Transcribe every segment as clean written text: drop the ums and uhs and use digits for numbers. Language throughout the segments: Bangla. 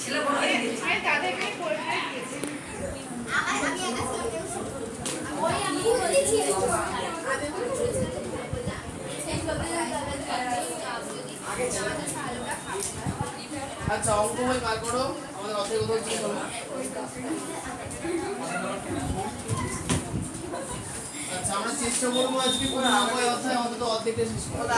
ছেলে বড় হয়ে গেছে আমি তাদেরকে করে দিয়েছি আমি বলেছি আচ্ছা অঙ্ক বই বার করো আমাদের অর্ধেক কোথাও কি করবো আচ্ছা আমরা চেষ্টা করবো আজকে ৯৫ অধ্যায় অন্তত অর্ধেকটা শেষ করতে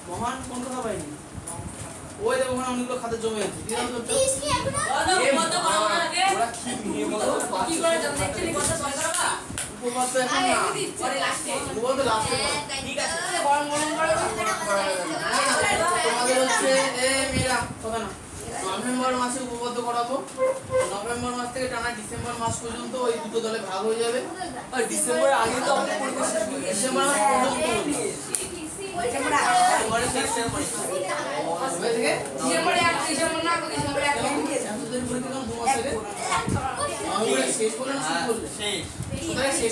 মহান কোন কথা পাইনি ওই দেখো ওখানে অনেকগুলো খাতা জমে আছে তোমাদের হচ্ছে মেয়েরা কথা না নভেম্বর মাসে উপবদ্ধ করাবো নভেম্বর মাস থেকে টানা ডিসেম্বর মাস পর্যন্ত ওই দুটো দলে ভাগ হয়ে যাবে আর ডিসেম্বরের আগে তো আমরা পরীক্ষা শেষ করি ডিসেম্বর মাস পর্যন্ত শেষ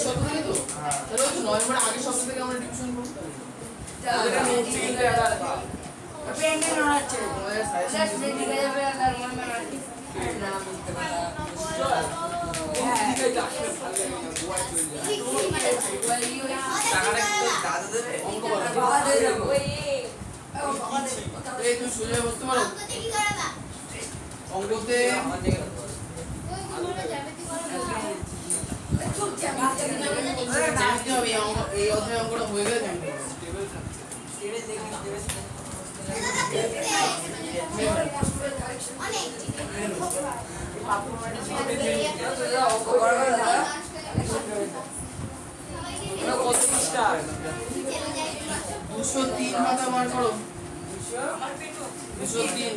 সপ্তাহ থেকে তো তাহলে হচ্ছে নভেম্বরের আগের সপ্তাহ থেকে আমরা ডিভিশন করবো তুমি সোজা বসতে পারো অঙ্কতে এই অধ্যায় অঙ্কটা হয়ে গেলে দুশো তিন মাথা বার করো 203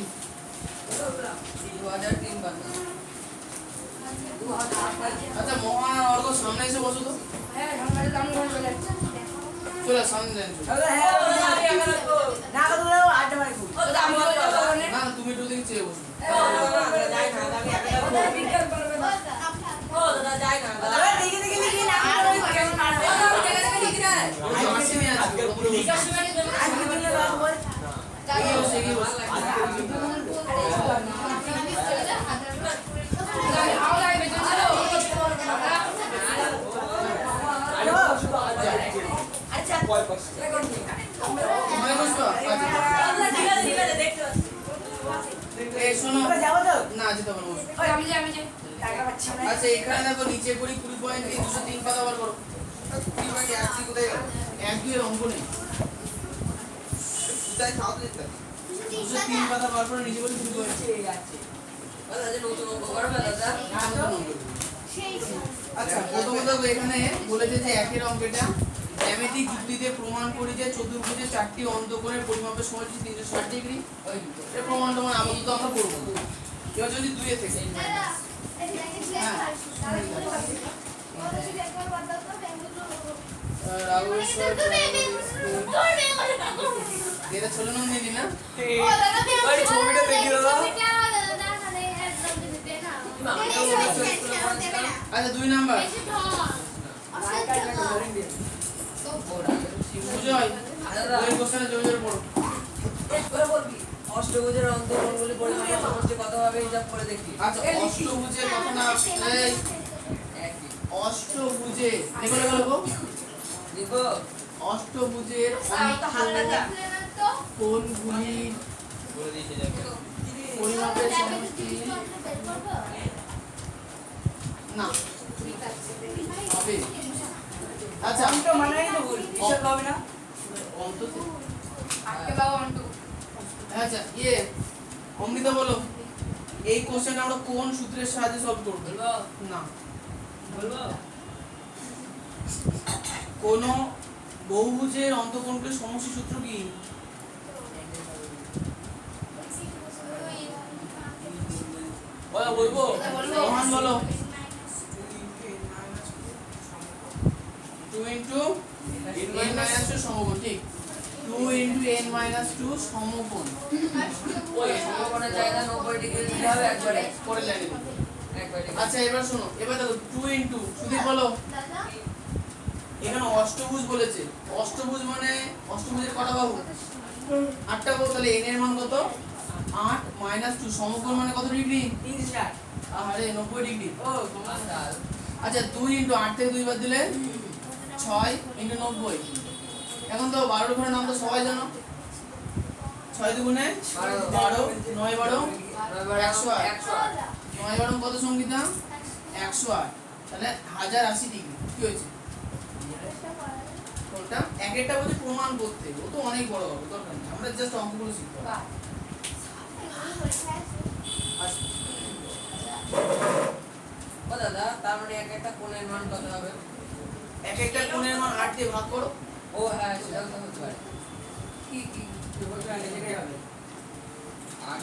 আচ্ছা মহান আর অর্ক সামনে এসে বসো তো চলে সামনে না তুমি একটু দেখি চেয়ে বসো আচ্ছা এখানে দেখো নিচে করি 20 পয়েন্ট 203 পাতা বার করো 20 পয়েন্ট 1 কোথায় গেল 1 2 এর অঙ্ক নেই তাই খাও দিতে 203 পাতা বার করে নিচে করি 20 পয়েন্ট ঠিক আছে দাদা যে নতুন অঙ্ক করবে দাদা আচ্ছা প্রথমত এখানে বলেছে যে একের অঙ্কটা জ্যামিতিক যুক্তিতে প্রমাণ করি যে চতুর্ভুজের চারটি অন্তকোণের পরিমাপের সময় 360 ডিগ্রি এর প্রমাণটা মানে আপাতত আমরা করব এবার যদি 2 এ থেকে এটা ছিল না দিদি না ওই ছবিটা দেখি দাদা আচ্ছা 2 নাম্বার বুঝাই ওই কোশ্চেনে জোরে জোরে পড়ো করে বলবি অষ্টভুজের অন্তঃকোণগুলি পরিমাপের সমষ্টি কত হবে হিসাব করে দেখি আচ্ছা অষ্টভুজের কথা না এই অষ্টভুজে দেখো দেখো দেখো অষ্টভুজের কোণগুলি বলে দিয়েছে দেখো পরিমাপের সমষ্টি না হবে আচ্ছা অন্ত মানেই তো ভুল হিসাব হবে না অন্ত আটকে দাও অন্ত আচ্ছা অমৃতা বলো এই কোশ্চেন আমরা কোন সূত্রের সাহায্যে সলভ করব না বলবো কোন বহুভুজের অন্তঃকোণের সমষ্টি সূত্র কি বলবো মহান বলো 2 ইনটু n মাইনাস 2 সমকোণ ঠিক 2 ইনটু n মাইনাস 2 সমকোণ ওই সমকোণের জায়গায় 90 ডিগ্রি দিতে হবে একবারে পরে লাইনে দিই। একবারে আচ্ছা এবার শোনো এবার দেখো 2 ইনটু সুদীপ বলো এখানে অষ্টভুজ বলেছে অষ্টভুজ মানে অষ্টভুজের কটা বাহু 8টা বাহু তাহলে n এর মান কত 8 মাইনাস 2 সমকোণ মানে কত ডিগ্রি 360 আরে 90 ডিগ্রি ও আচ্ছা 2 ইনটু 8 থেকে 2 বাদ দিলে 6 ইনটু 90 এখন তো 12 এর ঘরের নাম তো সবাই জানো 6 দুগুণে 12 9 12 108 9 12 কত সংখ্যা 108 তাহলে 1080 ডিগ্রি কি হয়েছে কোনটা এক একটা বলতে প্রমাণ করতে ও তো অনেক বড় হবে দরকার নেই আমরা জাস্ট অঙ্কগুলো শিখব আচ্ছা ও দাদা তার মানে এক একটা কোণের মান কত হবে এক একটা কোণের মান 8 দিয়ে ভাগ করো ও হ্যাঁ সেটাও তো হতে পারে কি কি বলতে আগে যেটাই হবে 8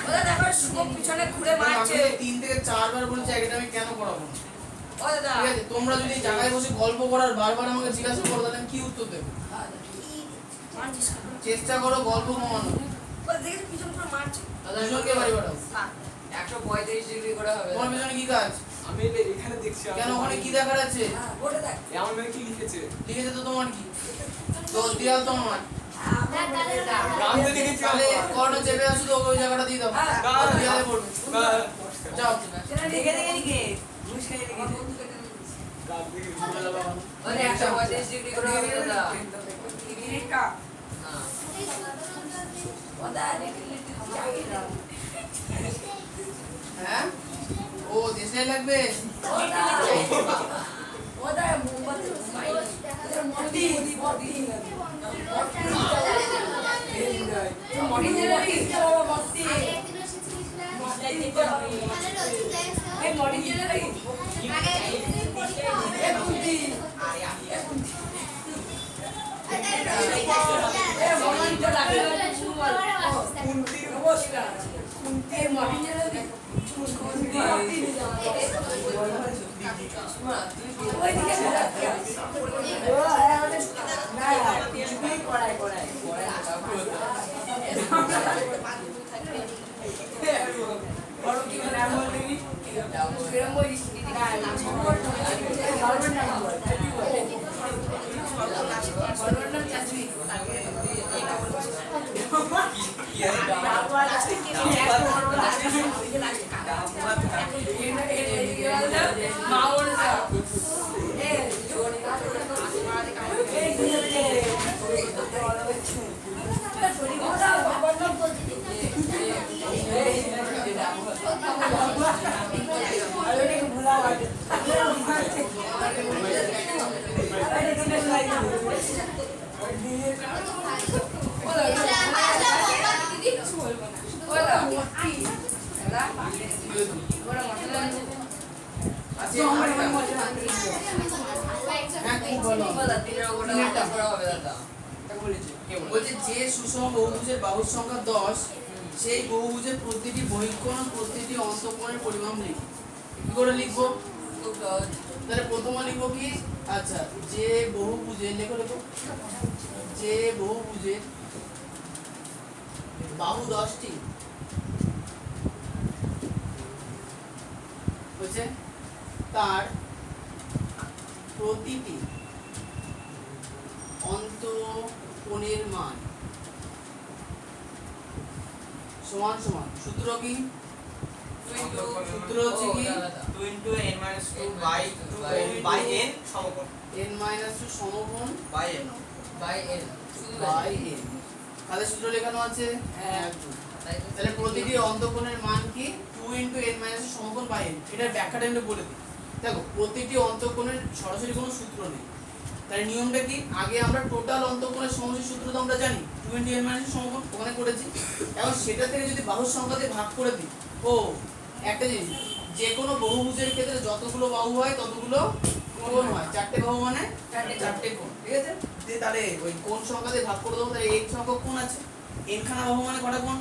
ও দাদা দেখো শুভ পিছনে ঘুরে মারছে 3 থেকে 4 বার বলেছি এটা আমি কেন পড়াবো না ও দাদা ঠিক আছে তোমরা যদি জায়গায় বসে গল্প করার বারবার আমাকে জিজ্ঞাসা করো তাহলে আমি কি উত্তর দেব চেষ্টা করো গল্প কমানো ও দেখে পিছন পুরো মারছে দুজনকে বাড়ি পাঠাও 135 ডিগ্রি করে হবে তোমার পিছনে কি কাজ আমি এখানে দেখছি কেন ওখানে কি দেখা যাচ্ছে ওটা দেখ এমন মেয়ে কি লিখেছে লিখেছে তো তোমার কি তো দেওয়া তোমার রাম দিয়ে লিখেছি তাহলে কর্ণ চেপে আসো তো ওই জায়গাটা দিয়ে দাও আর দেওয়ালে পড়বে যাও দেখে দেখে লিখে মুশকিল লিখে রাম দিয়ে ঝামেলা বাবা। মানে 135 ডিগ্রি করে হবে দাদা ডিগ্রিটা হ্যাঁ ও দাদা দেখে হ্যাঁ ও দেশে লাগবে ওটা মোমবাতি মোদি মোদি আচ্ছা হ্যাঁ খুব ভালো বলছে যে সুষম বহুভুজের বাহুর সংখ্যা 10 সেই বহুভুজের প্রতিটি বহিঃকোণ ও প্রতিটি অন্তঃকোণের পরিমাণ লিখি কি করে লিখবো তাহলে প্রথমে লিখবো কি আচ্ছা যে বহুভুজের লেখো লেখো যে বহুভুজের বাহু 10টি বুঝছে তার প্রতিটি অন্তঃকোণের মান সমান সমান সূত্র কি সূত্র হচ্ছে কি 2 into n minus 2 by 2 by n সমকোণ n minus 2 সমকোণ by n বাই এন শুধু বাই n তাহলে সূত্র লেখানো আছে 1 2 তাহলে প্রতিটি অন্তঃকোণের মান কি 2 into n minus 2 সমকোণ বাই n এটার ব্যাখ্যাটা আমি বলে দিই দেখো প্রতিটি অন্তঃকোণের সরাসরি কোনো সূত্র নেই তাহলে নিয়মটা কি আগে আমরা টোটাল অন্তঃকোণের সমষ্টির সূত্র তো আমরা জানি 2 into n minus 2 সমকোণ ওখানে করেছি এখন সেটা থেকে যদি বাহুর সংখ্যা দিয়ে ভাগ করে দিই ও একটা জিনিস যে কোনো বহুভুজের ক্ষেত্রে যতগুলো বাহু হয় ততগুলো কোণ হয় চারটে বাহু মানে চারটে কোণ ঠিক আছে দিয়ে তাহলে ওই কোণ সংখ্যা দিয়ে ভাগ করে দেবো তাহলে n সংখ্যক কোণ আছে n খানা বাহু মানে কটা কোণ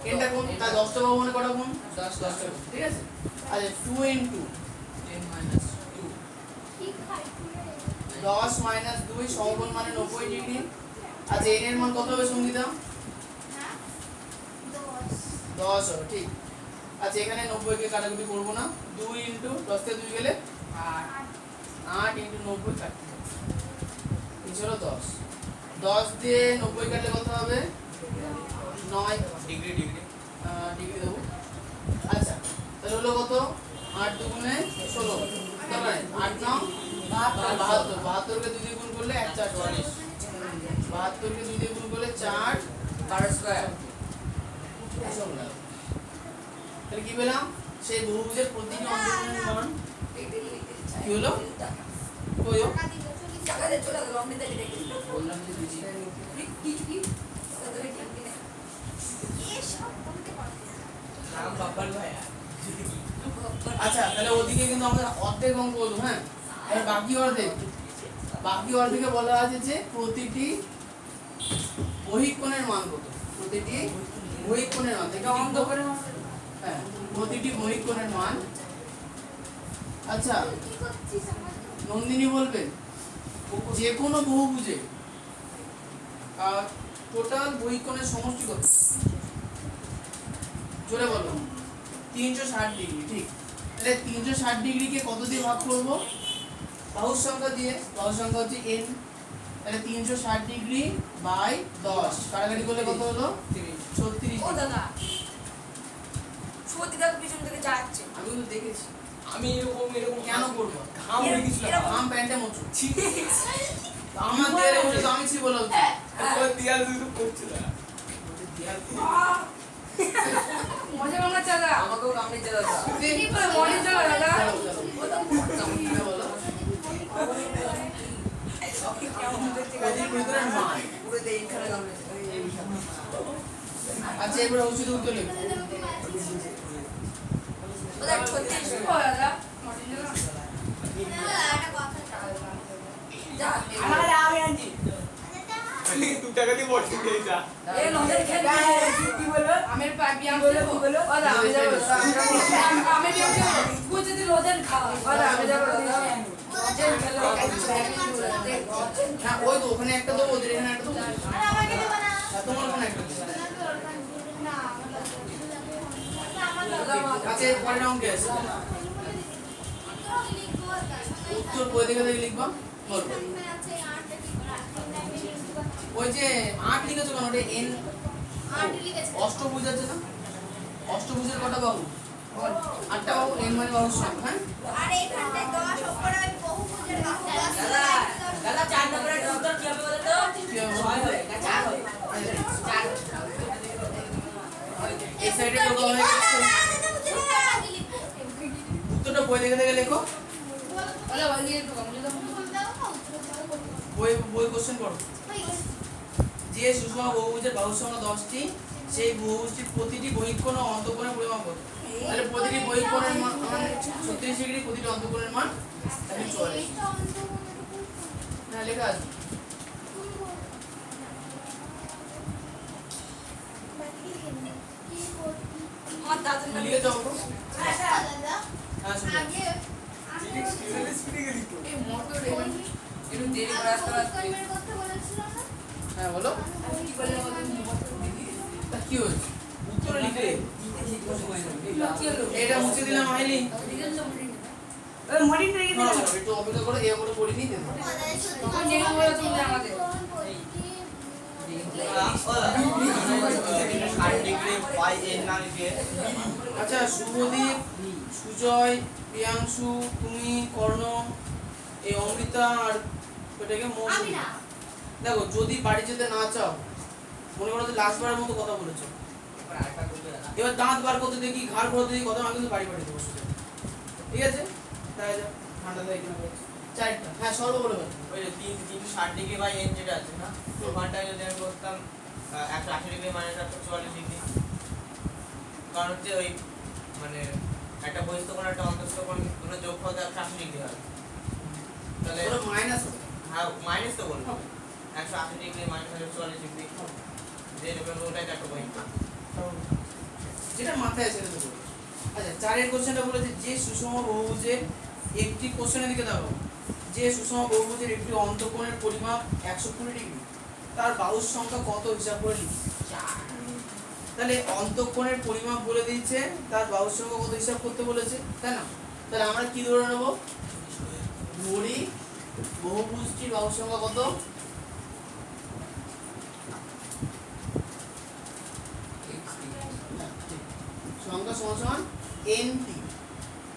এনটা কোন তার 10টা পাবো মানে কটা গুণ 10 10টা গুণ, ঠিক আছে। আচ্ছা 2 into 10 minus 2 10 minus 2 সমকোণ মানে 90 ডিগ্রি। আচ্ছা n এর মান কত হবে সঙ্গীতা? 10 হবে, ঠিক। আচ্ছা এখানে 90 কে কাটাকুটি করব না, 2 into 10 তে 2 গেলে 8 into 90 কাটতে হবে, এই হলো 10। 10 দিয়ে 90 কাটলে কত হবে? 9 ডিগ্রি ডিগ্রি ডিগ্রি দেবো। আচ্ছা তাহলে হলো কত? 8 দুগুণে 16, তাহলে 8 নাও 72, 72 কে 2 দিয়ে গুণ করলে 1 4 44, 72 কে 2 দিয়ে গুণ করলে 4 12 স্কয়ার তাহলে কি পেলাম? সেই বহুভুজের প্রতিটি অন্তকোণের মান কি হলো? কই ও? বললাম যে দিদি নাম বাবার ভাইয়া আচ্ছা তাহলে ওদিকে কিন্তু আমরা অর্ধেক অঙ্ক হলো, হ্যাঁ। আর বাকি অর্ধেকে বলা আছে যে প্রতিটি বহিঃকোণের মান কত, প্রতিটি বহিঃকোণের মান থেকে অন্তকোণের মান, হ্যাঁ প্রতিটি বহিঃকোণের মান। আচ্ছা নন্দিনী বলবেন যে কোনো বহুভুজে টোটাল বহিঃকোণের সমষ্টি কত? জোরে বলো। 360 ডিগ্রি, ঠিক। তাহলে 360 ডিগ্রিকে কত দিয়ে ভাগ করব? বাহুর সংখ্যা দিয়ে, বাহুর সংখ্যা হচ্ছে n, তাহলে 360 ডিগ্রি বাই 10 কাটাকাটি করলে কত হলো? 36। ও দাদা সত্যি দাদা পিছন থেকে যাচ্ছে আমি কিন্তু দেখেছি। আমি এরকম কেন করবো? ঘাম হয়ে গেছিল আম প্যান্টে মোচু আমার দেয়ালে বসে তো আমি ছি বলা উচিত। ওই দিয়াল দুটো করছিল দেয়াল কি? মজা বাংলা চাদা আমাকেও কামড়িতে দাদা কি করে মনে চাদা দাদা হ্যাঁ, বলো। প্রতিটি বহিঃকোণের মান। পুরো দেই এখানে কামড়িতে আচ্ছা এবার ওষুধ উত্তর লিখো। দাদা 36 কো দাদা যা আমার আমি আনছি 2 টাকা দিয়ে বসে দিয়ে যা এ নজর খেলে কি বলবো আমের পাবি আম বলো, কি বলো? দাদা আমি যাব আমি যাব কুছ দিন রোজেন খা দাদা আমি যাব রোজেন খেলো না ওই তো ওখানে একটা দেবো, ওদের এখানে একটা দেবো। তোমার ওখানে একটা দেবো। আচ্ছা এর পরের অঙ্কে আছে। উত্তর বই দেখে দেখে লিখবা, বলবো। ওই যে 8 লিখেছো কেন? ওটা n অষ্টভুজ আছে না? অষ্টভুজের কটা বাহু? 8টা বাহু, n মানে বাহুর সংখ্যা, হ্যাঁ। দাদা 4 নম্বরের উত্তর কি হবে বলো তো কি হবে? 6 হবে না 4 হবে এই সাইডে তো হয়ে গেছে। উত্তরটা বই দেখে দেখে লেখো। দাদা বল দিয়ে তো কম বই কোশ্চেন পড়ো। যে সুষম বহুভুজের বাহুর সংখ্যা 10টি, সেই বহুভুজটির প্রতিটি বহিঃকোণ ও অন্তঃকোণের পরিমাপ কত? তাহলে প্রতিটি বহিঃকোণের মান 36 ডিগ্রি, প্রতিটি অন্তঃকোণের মান 44। না লেখা আছে। আমার দাদা লিখে যাও তো। হ্যাঁ শুনো। এই মোটর একটু দেরি করে আসতে পারছি হ্যাঁ বলো। কি বলে বলো তা কি হয়েছে? উত্তরে লিখে কি হলো এটা মুছে দিলাম আইলি। ওই মর্নিংটা রেখে দিলাম একটু অপেক্ষা করে এ করে পড়ি নিতে। তখন যে বলে তুমি আমাদের 60 ডিগ্রি বাই n না লিখে আচ্ছা শুভদীপ, সুজয়, প্রিয়াংশু, তুমি, কর্ণ, এই অমৃতা আর এটাকে মৌসুমী। দেখো যদি বাড়ি যেতে না চাও, মনে করো যে লাস্টবারের মতো কথা বলেছো, এবার আরেকটা করবে দাদা এবার দাঁত বার করতে দেখি, ঘাড় ঘোরাতে দেখি, কথা আমি কিন্তু বাড়ি বাড়ি দেবো সোজা। ঠিক আছে তাই যা ঠান্ডা দেয় কিনা বলছি। চারটা, হ্যাঁ সর্ব বলে বলো। ওই যে 360 ডিগ্রি বাই n যেটা আছে না ওখানটায় যদি আমি করতাম 180 ডিগ্রি মানে 144 ডিগ্রি, কারণ হচ্ছে ওই মানে একটা বহিস্থ কোণ একটা অন্তঃস্থ কোণ দুটো যোগ করতে 180 ডিগ্রি হয়, তাহলে ওটা মাইনাস হবে। হ্যাঁ মাইনাস তো বলবো 180 ডিগ্রি মাইনাস 144 ডিগ্রি যে ওটাই একটা বহিস্থ। যেটা মাথায় আছে সেটা তো বলো। আচ্ছা 4 কোশ্চেনটা বলেছে যে সুষম বহুভুজের একটি কোশ্চেনের দিকে দাও, যে সুষম বহুভুজের একটি অন্তঃকোণের পরিমাপ 120 ডিগ্রি, তার বাহুর সংখ্যা কত হিসাব করে লিখি। তাহলে অন্তঃকোণের পরিমাপ বলে দিয়েছে, তার বাহুর সংখ্যা কত হিসাব করতে বলেছে, তাই না? তাহলে আমরা কি ধরে নেব, ধরি বহুভুজটির বাহুর সংখ্যা কত, সংখ্যা সমান সমান np,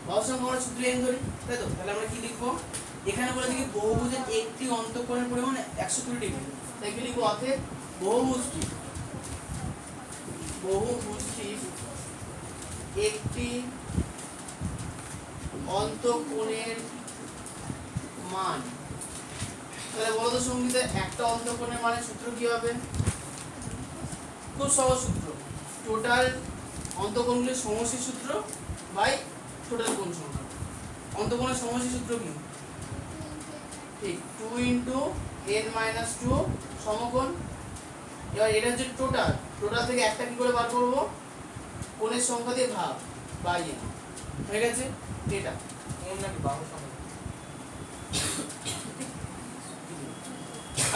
বাহুর সংখ্যা আমরা সূত্র n ধরি, তাই তো? তাহলে আমরা কি লিখবো, এখানে বলে দিই বহুভুজের একটি অন্তঃকোণের পরিমাণ 120 ডিগ্রি, তাই কি লিখবো, অতএব বহুভুজটির একটি অন্তঃকোণের মান। তাহলে বলো তো সঙ্গীতে, একটা অন্তঃকোণের মানের সূত্র কি হবে? খুব সহজ সূত্র, টোটাল অন্তঃকোণগুলির সমষ্টির সূত্র বাই টোটাল কোণ সংখ্যা। অন্তঃকোণের সমষ্টির সূত্র কি? ঠিক 2 ইনটু n মাইনাস 2 সমকোণ। এবার এটা হচ্ছে টোটাল, টোটাল থেকে একটা কি করে বার করব, কোণের সংখ্যা দিয়ে ভাগ বাই n, হয়ে গেছে এটা। কোন নাকি বাহু সংখ্যা?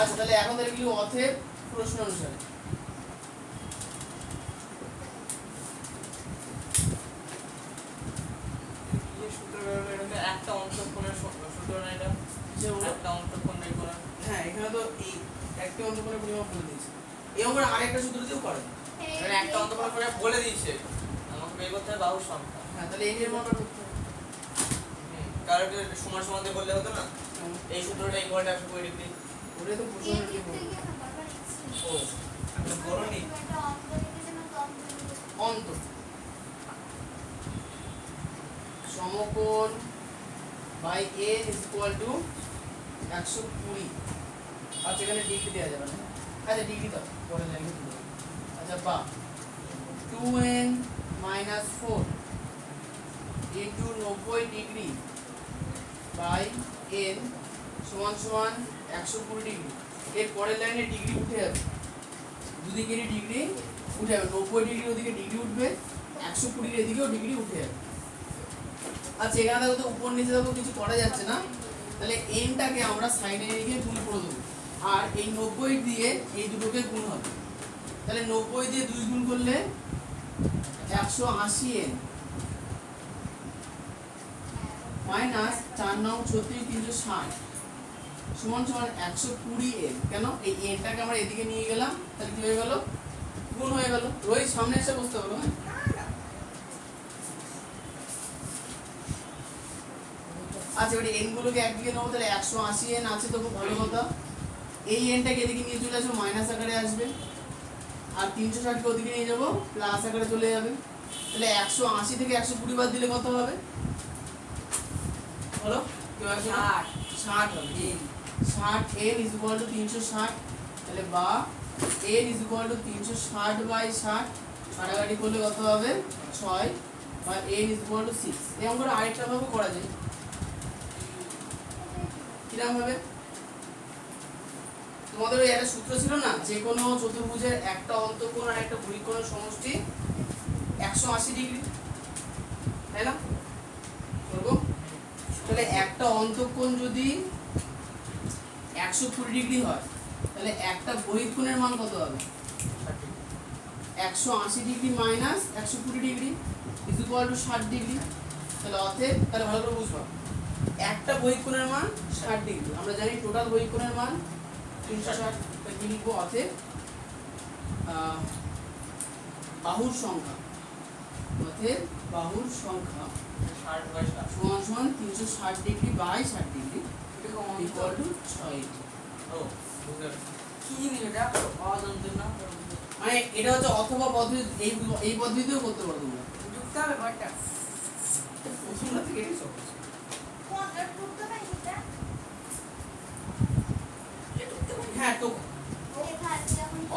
আচ্ছা তাহলে এখন তাহলে কি অতএব প্রশ্ন অনুসারে এই সূত্র বেরোলো, এটা একটা অন্তঃকোণের সূত্র না এটা? যে হলো, একটা অন্তঃকোণ বের করা। হ্যাঁ এখানে তো এই একটি অন্তঃকোণের পরিমাপ বলে দিয়েছে, এই আমরা আরেকটা সূত্র দিয়েও করে। মানে একটা অন্তঃকোণ করে বলে দিয়েছে, আমাকে বের করতে হবে বাহুর সংখ্যা। হ্যাঁ তাহলে এই এর মানটা করতে হবে। কারণ এটা সমান সমান দিয়ে বললে হতো না, এই সূত্রটা ইকুয়াল 120 ডিগ্রি। ওটাই তো প্রশ্ন লিখবো। ও আপনি করোনি? অন্ত সমকোণ by a is equal to 120। আচ্ছা এখানে ডিগ্রি দেওয়া যাবে না, আচ্ছা ডিগ্রি দাও পরে লাইনে তুলে। আচ্ছা বা 2n minus 4 into 90 degree by n সমান সমান 120 ডিগ্রি। এর পরের লাইনে ডিগ্রি উঠে যাবে, দুদিকেরই ডিগ্রি উঠে যাবে, 90 ডিগ্রি ওদিকে ডিগ্রি উঠবে, 120 এদিকেও ডিগ্রি উঠে যাবে। আচ্ছা এখানে দেখো তো উপর নিচে দেখো কিছু করা যাচ্ছে না, তাহলে এনটাকে আমরা সাইডে নিয়ে গুণ করে দেবো, আর এই 90 দিয়ে এই দুটোকে গুণ হবে। তাহলে 90 দিয়ে 2 গুণ করলে 180n মাইনাস 4 9 36 360 সমান সমান 120n। কেন এই এনটাকে আমরা এদিকে নিয়ে গেলাম, তাহলে কি হয়ে গেল, গুণ হয়ে গেল। রোহিত সামনে এসে বসতে পারো, হ্যাঁ আচ্ছা এবারে n গুলোকে একদিকে নেবো, তাহলে 180n আছে তো খুব ভালো কথা। এই nটাকে এদিকে নিয়ে চলে আসবো, মাইনাস আকারে আসবে, আর 360 কে ওদিকে নিয়ে যাবো, প্লাস আকারে চলে যাবে। তাহলে 180 থেকে 120 বাদ দিলে কত হবে, বলো কেউ 60 হবে। 60n ইজ ইকুয়াল টু 360, তাহলে বা n is equal to 360 by 60, কাটাকাটি করলে কত হবে 6, বা n ইজ ইকুয়াল টু 6। এই অঙ্কটা আরেকটা ভাবে করা যায়, কিরকম ভাবে, তোমাদের ওই একটা সূত্র ছিল না, যে কোনো চতুর্ভুজের একটা অন্তঃকোণ আর একটা বহিঃকোণের সমষ্টি 180 ডিগ্রি, তাই না? করবো, তাহলে একটা অন্তঃকোণ যদি 120 ডিগ্রি হয়, তাহলে একটা বহিঃকোণের মান কত হবে, 180 degree minus 120 degree is equal to 60 degree. তাহলে অতএব, তাহলে ভালো করে বুঝবা, একটা বহিঃকোণের মান 60 ডিগ্রি, আমরা জানি টোটাল বহিঃকোণের মান 360। কি লিখবো, অতএব বাহুর সংখ্যা, অতএব বাহুর সংখ্যা 60 বাই 60 সমান সমান 360 degree by 60 degree equal to 6। ও বুঝতে পারছি। কি জিনিস এটা? অজান্তে না মানে এটা হচ্ছে অথবা পদ্ধতি, এই পদ্ধতিতেও করতে পারো তোমরা, ঢুকতে হবে ঘরটা। প্রথমটা থেকে এটাই সহজ। হ্যাঁ টোকো,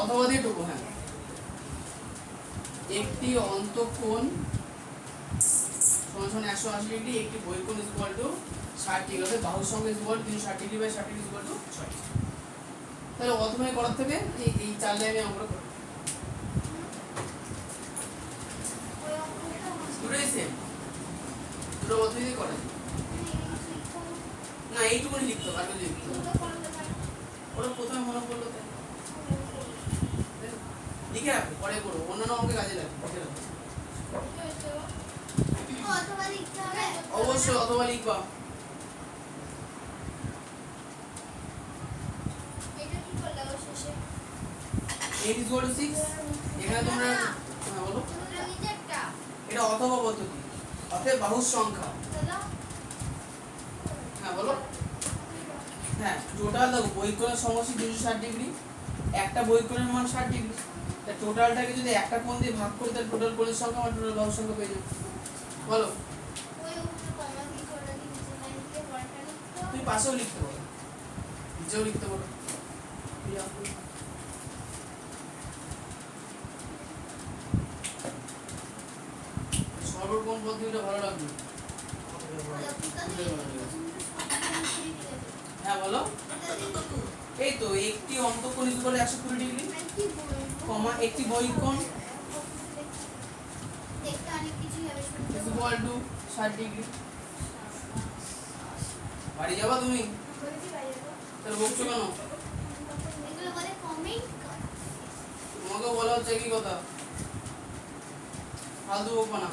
অথবা দিয়ে টোকো, হ্যাঁ। একটি অন্তঃকোণ সমান সমান 180 ডিগ্রি, একটি বহিঃকোণ ইজ ইকুয়াল টু 60 ডিগ্রি, অর্থাৎ বাহুর সংখ্যা is equal to 360 degree by 60 degree is equal to 6। তাহলে অথবা করার থেকে এই 4 লাইনে আমরা করব। দুটো পদ্ধতি করে না, এইটুকুনি লিখতে হবে, আগে লিখতে হবে। ওরা প্রথমে মনে পড়লো তাই লিখে রাখো, পরে করো, অন্যান্য অঙ্কে কাজে লাগবে, লিখে রাখো। অবশ্যই অথবা লিখবা। এইট ইজ ইকুয়াল টু 6, এখানে তোমরা হ্যাঁ বলো, এটা অথবা পদ্ধতি, অতএব বাহুর সংখ্যা। হ্যাঁ বলো। হ্যাঁ টোটাল দেখো বহিকোণের সমষ্টি 260 ডিগ্রি, একটা বহিকোণের মান 60 ডিগ্রি, তা টোটালটাকে যদি একটা কোণ দিয়ে ভাগ করি তাহলে টোটাল কোণের সংখ্যা আর টোটাল বাহুর সংখ্যা পেয়ে যাবো। বলো তুমি পাশেও লিখতে পারো, নিচেও লিখতে পারো। সর্বকোণ পদ্ধতিটা ভালো লাগবে। হ্যাঁ বলো। এই তো একটি অন্তঃকোণ ইকুয়াল 120 ডিগ্রি, কমা একটি বহিকোণ ইকুয়াল টু 60 ডিগ্রি। বাড়ি যাবা তুমি? তাহলে বকছো কেন? তোমাকে বলা হচ্ছে কি কথা, ফালতু বকবা না।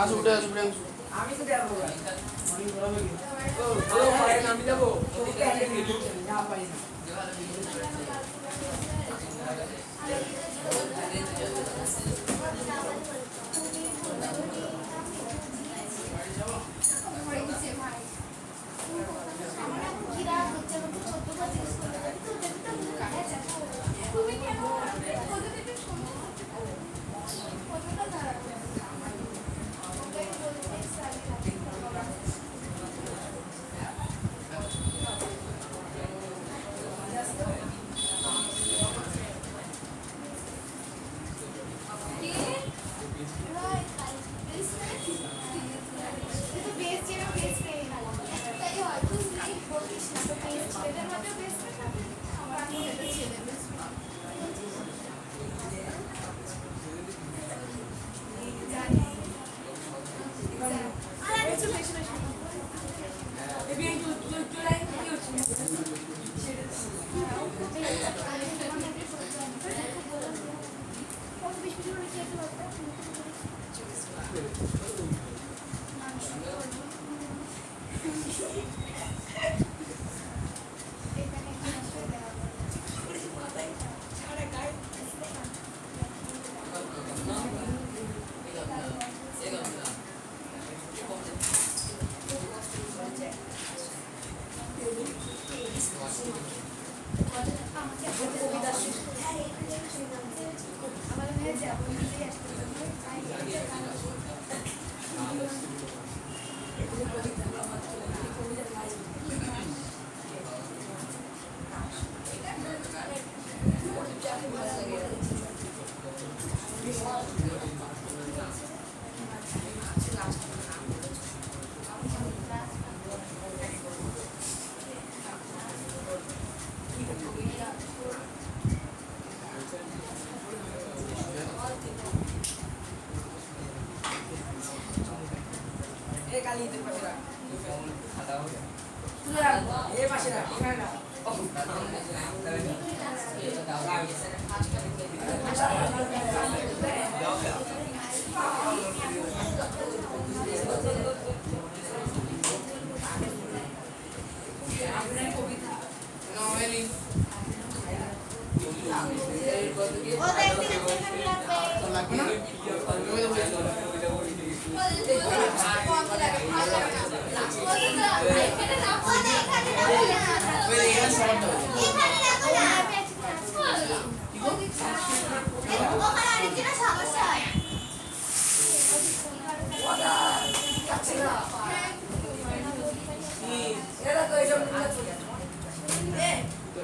আসো উঠে আসো প্রিয়াংশু। আমি তো যাবো অনেক ভালো লাগে। আমি যাবো না পাই না।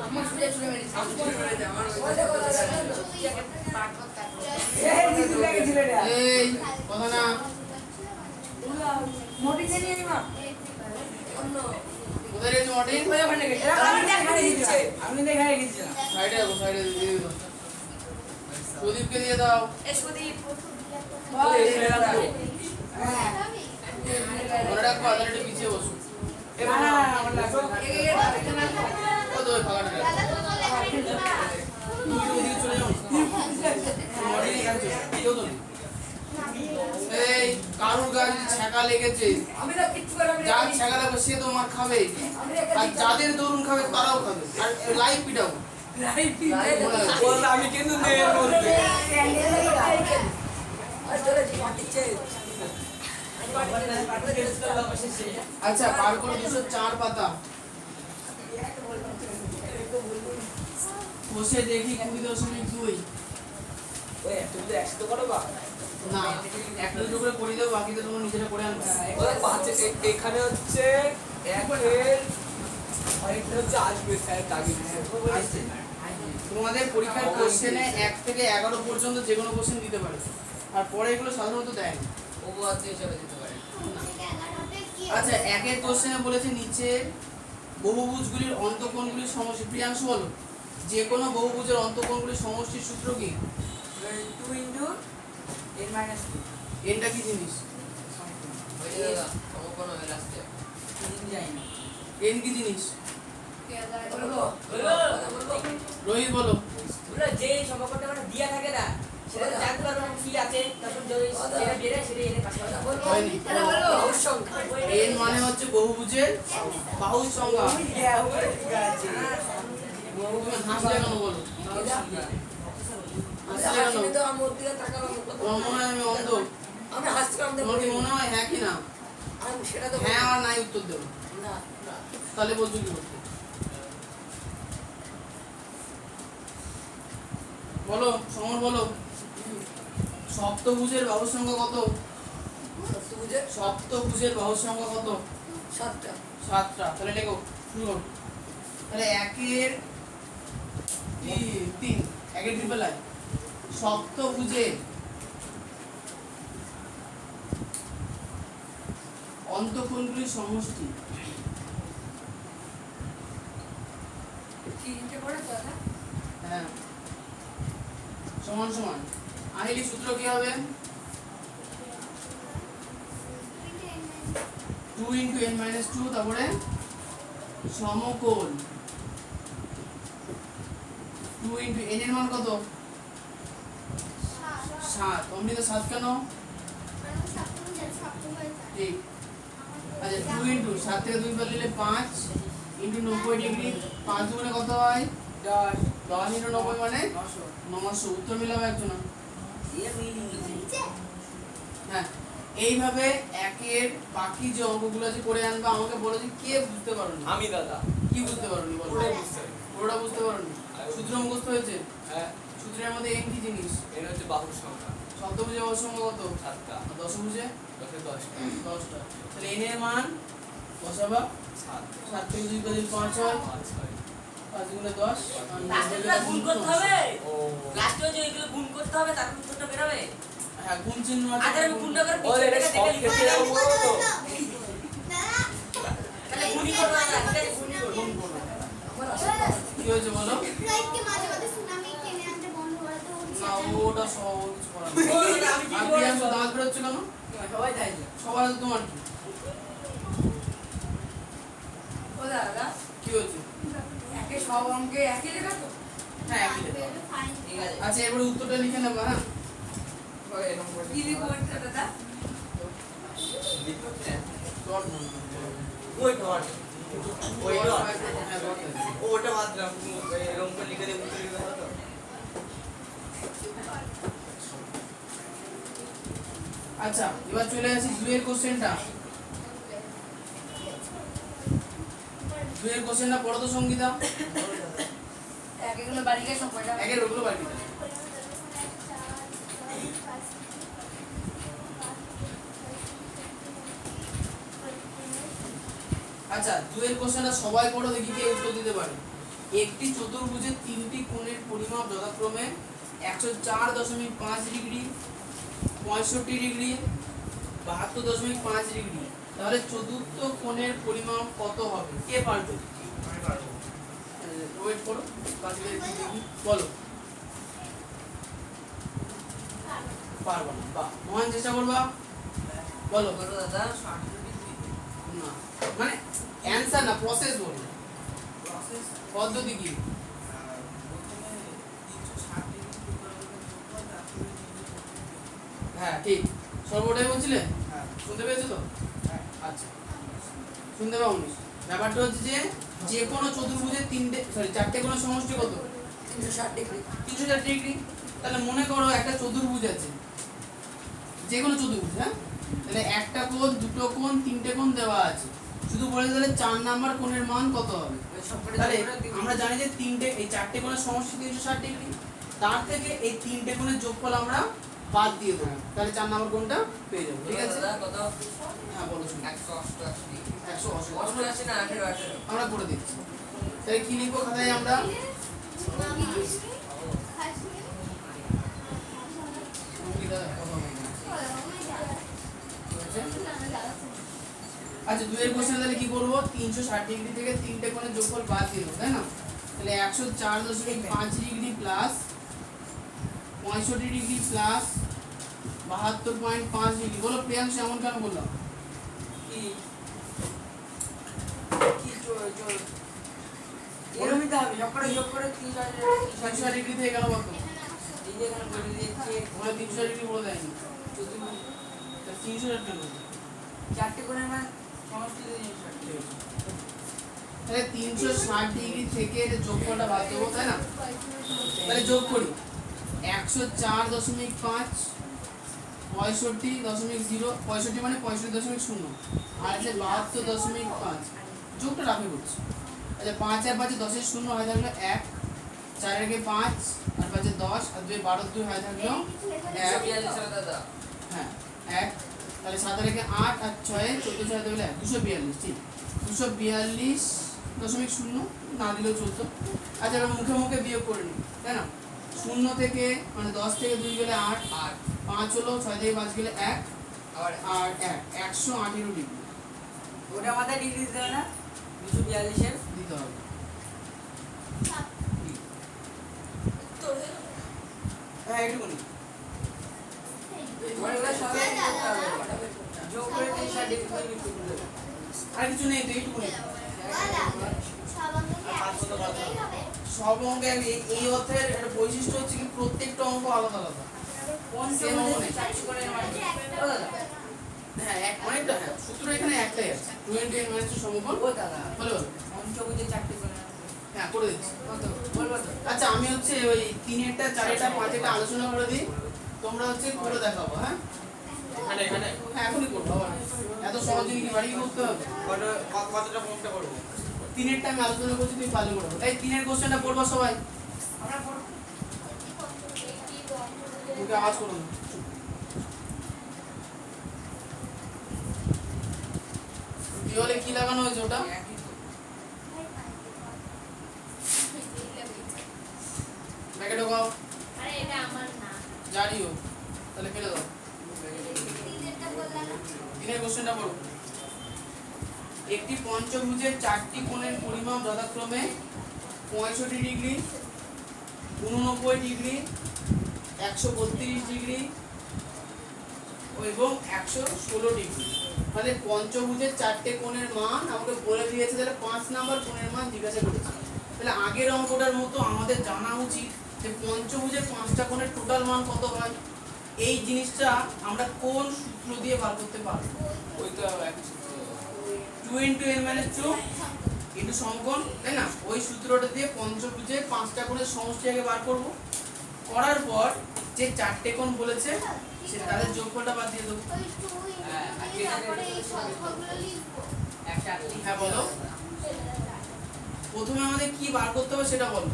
আমার এই কথা না মোটি জানি আমি মা অন্য কোথায় রেখেছো মর্টিন? আমি দেখাই গেছি সাইডে রাখো, সাইডে দিয়ে দিও। প্রদীপকে দিয়ে দাও। মনে রাখবো আদার একটু পিছিয়ে বসো। কত ওই ফাঁকাটা রাখো। তুমি ওদিকে চলে যাও। মর্টিন এখানে চলে যাও। কেউ তো নেই। এই কারুর গায়ে যদি ছ্যাঁকা লেগেছে, আমি না কিচ্ছু করে আমি যার ছ্যাঁকা লাগবে সে তোমার খাবে, আর যাদের দরুন খাবে তারাও খাবে, আর লাইভ পিটাও। আমি কিন্তু নেই এর মধ্যে আচ্ছা বার করো 204 পাতা। বসে দেখি 20.2। ওই তুমি তো 100 তো করো বা না একটা দুটো করে পড়ে দাও, বাকিটা তোমরা নিজেরা পড়ে আনবে। ওই পাঁচে এখানে হচ্ছে একের আরেকটা হচ্ছে আসবে স্যার দাগি আসছে। তোমাদের পরীক্ষার কোশ্চেনে 1 থেকে 11 পর্যন্ত যে কোনো কোশ্চেন দিতে পারে, আর পরে এগুলো সাধারণত দেয় না। উপবাদ হিসেবে দিতে পারে। আচ্ছা একের কোশ্চেনে বলেছে নিচে বহুভুজগুলির অন্তঃকোণগুলির সমষ্টি। প্রিয়াংশু বলো, যে কোনো বহুভুজের অন্তঃকোণগুলির সমষ্টির সূত্র কি? 2 ইনটু n মাইনাস 2 এনটা কি জিনিস? ওই যে দাদা সমকোণ হয়ে লাস্টে জানি না এন কি জিনিস? বলবো রোহিত বলো। বলে যে সম্পর্কটা মানে দিয়া থাকে না সেটা তো জানতে পারবো না কি আছে তখন যদি সেটা বেরে সেটা এনে পাশে বলবো হয়নি। এন মানে হচ্ছে বহুভুজের বাহুর সংখ্যা। তুমি হাসলে কেন বলো? হাসলে কেন? তো আমার দিকে তাকাবো তোমার মনে হয় আমি অন্ধ? আমি হাসছিলাম তোমার কি মনে হয় হ্যাঁ কি না? আমি সেটা তো হ্যাঁ আর নাই উত্তর দেবো। না তাহলে বলছো কি করতে? বলো সমর বলো। সপ্তভুজের বাহুর সংখ্যা কত? বুঝে সপ্তভুজের বাহুর সংখ্যা কত? 7টা 7টা। তাহলে লেখো, শুরু করো। তাহলে একের 3 একের ট্রিপল আই সপ্তভুজের অন্তঃকোণগুলির সমষ্টি। তিনটে পড়ে তো না হ্যাঁ সমান সমান। আহিলি সূত্র কি হবে? 2 ইনটু n মাইনাস 2, তারপরে সমকোণ 2 ইনটু n এর মান কত? 7। অমৃত 7 কেন? ঠিক। আচ্ছা 2 ইনটু 7 থেকে 2 বাদ দিলে 5 ইনটু 90 ডিগ্রি। 5 দুগুণে কত হয়? 10 10 ইনটু 90 মানে 900 900। উত্তর মিলাবে একজন। এর মিনিং হ্যাঁ এইভাবে একের বাকি যে অঙ্কগুলো আছে করে আনবা। আমাকে বলো যে কে বুঝতে পারোনি? আমি দাদা কি বুঝতে পারোনি বলো? পুরো বুঝতে পুরোটা বুঝতে পারোনি? সূত্র মুখস্থ হয়েছে? হ্যাঁ সূত্রের মধ্যে এন কি জিনিস? এর হচ্ছে বাহুর সংখ্যা সপ্তভুজে বাহুর সংখ্যা কত? 7টা আর দশভুজে 10টা 10টা। তাহলে এন এর মান বসাবা। 7 থেকে 2 বাদ দিলে 5 হয়। 5 গুণে 10 লাস্টে গুণ করতে হবে ও লাস্টে যে এগুলো গুণ করতে হবে তারপর উত্তরটা বের হবে হ্যাঁ গুণ চিহ্ন আছে। আগে আমি গুণটা করে ওরে এটা পিছনে সব থেকে ক্ষেত্রে লিখে বলবো তো তাহলে গুণই করব না ঠিক আছে গুণই করব গুণ করো। কি হয়েছে বলো? না ওটা সব কিছু করা নেই। আমি কি আর করব প্রিয়াংশু দাঁত বেরোচ্ছে কেন? সবাই তাই সবার হাতে তোমার কি? ও দাদা কি হয়েছে? একে সব অঙ্কে একই লেখা তো হ্যাঁ একই লেখা। ঠিক আছে আচ্ছা এবারে উত্তরটা লিখে নেবা। হ্যাঁ কি লিখবো এটা দাদা ডট নয়। ওই ডট ওই ডট হ্যাঁ ডট আছে। ওটা বাদ দাও এরকম করে লিখে দিয়ে উত্তর লিখে দাও তো আচ্ছা এবার চলে আসি দুইয়ের কোশ্চেনটা। দুইয়ের কোশ্চেনটা পড়ো তো সঙ্গীতা। একেগুলো বাড়ি গিয়ে সব কয়টা একের ওগুলো বাড়ি দিতে। আচ্ছা দুইয়ের কোশ্চেনটা সবাই পড়ো, দেখি কে উত্তর দিতে পারে। একটি চতুর্ভুজের তিনটি কোণের পরিমাপ যথাক্রমে 104.5 ডিগ্রি, 65 ডিগ্রি 72.5 ডিগ্রি, তাহলে চতুর্থ কোণের পরিমাপ কত হবে? কে পারবে? আমি পারবো। ওয়েট করো, কাছে দেখি, বলো। পারবো না, বাহ, মহান চেষ্টা করবা, বলো। বলো দাদা 60 ডিগ্রি না, মানে অ্যানসার না, প্রসেস বলো, প্রসেস পদ্ধতি কি? প্রথমে 360 ডিগ্রি যোগ করা তারপরে হ্যাঁ ঠিক, সর্বটাই বলছিলে, হ্যাঁ শুনতে পেয়েছো তো? হ্যাঁ আচ্ছা, শুনতে পাও? ব্যাপারটা হচ্ছে যে যে কোনো চতুর্ভুজের চারটে কোণের সমষ্টি কত? 360 ডিগ্রি। 360 ডিগ্রি। তাহলে মনে করো একটা চতুর্ভুজ আছে, যে কোনো চতুর্ভুজ, হ্যাঁ, তাহলে একটা কোণ, দুটো কোণ, তিনটে কোণ দেওয়া আছে, শুধু বলে তাহলে 4 নাম্বার কোণের মান কত হবে? তাহলে আমরা জানি যে এই চারটে কোণের সমষ্টি 360 ডিগ্রি, তার থেকে এই তিনটে কোণের যোগফল আমরা বাদ দিয়ে দেবো, তাহলে 4 নাম্বার কোণটা পেয়ে যাবো, ঠিক আছে? দাদা কত? হ্যাঁ বলো, শুনি। 188 ডিগ্রি 188, 88 না 18 আমরা করে দিচ্ছি। তাহলে কি লিখবো খাতায় আমরা? আচ্ছা, দুইয়ের কোশ্চেন তাহলে কি করবো? 360 ডিগ্রি থেকে তিনটে কোণের যোগফল বাদ দিয়ে দেবো, তাই না? তাহলে 104.5 degree plus 65 degree plus 72.5 degree. বলো প্রিয়াংশ, এমন কেন বললাম? কি কি এরকমই তো হবে, যোগ করে 360 ডিগ্রি থেকে গেল কত? এই যে এখানে বলে দিয়েছে ওরা 360 ডিগ্রি বলে দেয়নি, চতুর্ভুজ 360 কেন? চারটে কোণের মান সমষ্টি 360। তাহলে 360 ডিগ্রি থেকে এর যোগফলটা বাদ দেবো, তাই না? তাহলে যোগ করি, 104.5 65.0, 65 মানে 65.0 আর আছে 72.5, যোগটা রাখে করছি। আচ্ছা, 5 আর 5 10 এর 0 হয় থাকলো 1, 4 এর 5 আর 5 এর 10 আর 2 12 2 হয় থাকলো 1, 242 দাদা হ্যাঁ 1, তাহলে 7 এর 8 আর 6 এ 14 6 দিলে 242, ঠিক 242.0 না দিলেও চলতো। আচ্ছা, এবার মুখে মুখে বিয়োগ করে নিই, তাই না? 0 থেকে মানে 10 থেকে 2 গেলে 8, 5 হলো, 6 থেকে 5 গেলে 1 আবার আর 1, 118 ডিগ্রি ওটা মাথায় ডিগ্রি দিতে হবে না, 242-এর দিতে হবে। হ্যাঁ এইটুকুনি। ওগুলো সবাই করতে হবে, যোগ করে 360 ডিগ্রি করে লিখতে হবে। আর কিছু নেই তো, এইটুকুনি। সব অঙ্ক এই অধ্যায়ের একটা বৈশিষ্ট্য হচ্ছে কি প্রত্যেকটা অঙ্ক আলাদা আলাদা। Same অঙ্ক নেই। চারটে কোণের মান ও দাদা, হ্যাঁ অনেকটা, হ্যাঁ সূত্র এখানে একটাই আছে, 2n - 2 সমকোণ। ও দাদা বলো, পঞ্চভুজের চারটে কোণের মান হ্যাঁ করে দিচ্ছি। কত বলবো তো? আচ্ছা, আমি হচ্ছে ওই 3-এরটা 4-এরটা 5-এরটা আলোচনা করে দিই, তোমরা হচ্ছে করে দেখাবো, হ্যাঁ এখানে এখানে হ্যাঁ এখনই করবো, আবার এত সহজে কি বাড়ি করতে হবে? কতটা কোনটা করবো? 3-এরটা আমি আলোচনা করছি, তুমি পারলে করবো। তাই 3-এর কোশ্চেনটা পড়বা সবাই, আমরা পড়ব। মুখে আওয়াজ করো না। দেওয়ালে কি লাগানো হয়েছে ওটা? একই তো ব্যাকে ঢোকাও, আরে এটা আমার না, জানিও, তাহলে ফেলে দাও। এটা বললা না। 3-এর কোশ্চেনটা পড়ো। একটি পঞ্চভুজের 4টি কোণের পরিমাপ যথাক্রমে 65 ডিগ্রি, 89 ডিগ্রি, 132 ডিগ্রি এবং 116 ডিগ্রি। মানে পঞ্চভুজের 4টে কোণের মান আমাকে বলে দিয়েছে, তাহলে 5 নাম্বার কোণের মান জিজ্ঞাসা করেছে। তাহলে আগের অঙ্কটার মতো আমাদের জানা উচিত যে পঞ্চভুজের 5টা কোণের টোটাল মান কত হয়। এই জিনিসটা আমরা কোন সূত্র দিয়ে বার করতে পারবো? ওই তো একই সূত্র 2 × n-2 ইন্টু সমকোণ, তাই না? ওই সূত্রটা দিয়ে পঞ্চভুজের 5টা কোণের সমষ্টি আগে বার করব, করার পর যে 4টে কোণ বলেছে সে তাদের যোগফলটা বাদ দিয়ে দেবো। ওই 2 ইন্টু তারপরে এই সংখ্যাগুলো লিখবো। একটা হ্যাঁ বলো, প্রথমে আমাদের কি বার করতে হবে সেটা বলো।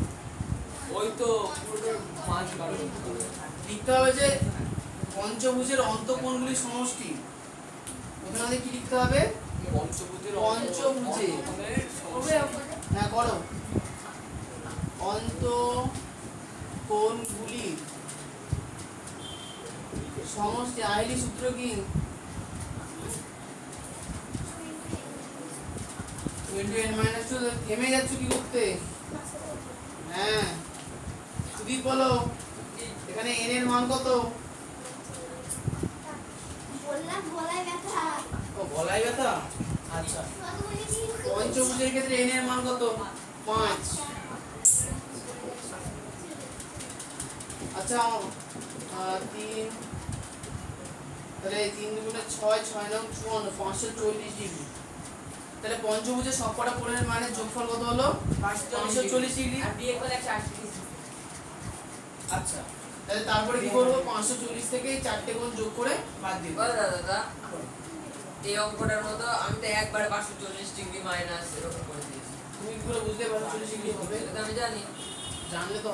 ওই তো পুরো 5 বার লিখতে হবে যে পঞ্চভুজের অন্তঃকোণগুলির সমষ্টি। প্রথমে আমাদের কি লিখতে হবে? পঞ্চভুজের পঞ্চভুজে হ্যাঁ করো, অন্তঃকোণগুলির সমষ্টি আইলি সূত্র কি 20n-2 থেমে যাচ্ছ কি করতে? হ্যাঁ সুদীপ বলো এখানে n এর মান কত? বললাম গলায় ব্যথা। ও গলায় ব্যথা। আচ্ছা পঞ্চভুজের ক্ষেত্রে n এর মান কত? 5। আচ্ছা 3 তাহলে 3 দুগুণে 6 6 9 54 540 ডিগ্রি। তাহলে পঞ্চভুজের সবকটা কোণের মানের যোগফল কত হলো? 540 ডিগ্রি। আর বিয়ে করলে 180 আচ্ছা তাহলে তারপরে কি করব? 540 থেকে এই চারটে কোণ যোগ করে বাদ দিব। দাদা দাদা এই অঙ্কটার মতো আমি তো একবারে 540 ডিগ্রি মাইনাস এরকম করে দিয়েছি। তুমি কি করে বুঝতে পারছো 40 ডিগ্রি হবে? এটা তো আমি জানি। জানলে তো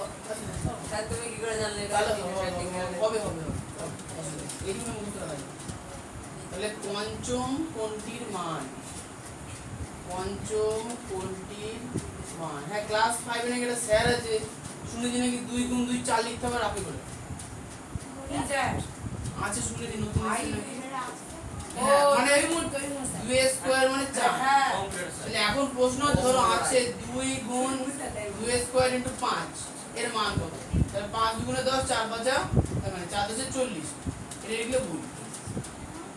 স্যার তুমি কি করে জানলে এটা? তাহলে হবে এই তুমি বুঝতে পারবে। তাহলে পঞ্চম কোণটির মান হ্যাঁ ক্লাস 5 এ একটা স্যার আছে শুনেছি নাকি 2 গুণ 2 4 লিখতে হবে রাফে করে আছে শুনেছি নতুন হ্যাঁ মানে 2 স্কয়ার মানে 4 হ্যাঁ তাহলে এখন প্রশ্ন ধরো আছে 2 গুণ 2 স্কয়ার ইনটু 5 এর মান কত? তাহলে 5 দুগুণে 10 4 5 মানে 4 10 40 এটা লিখলে ভুল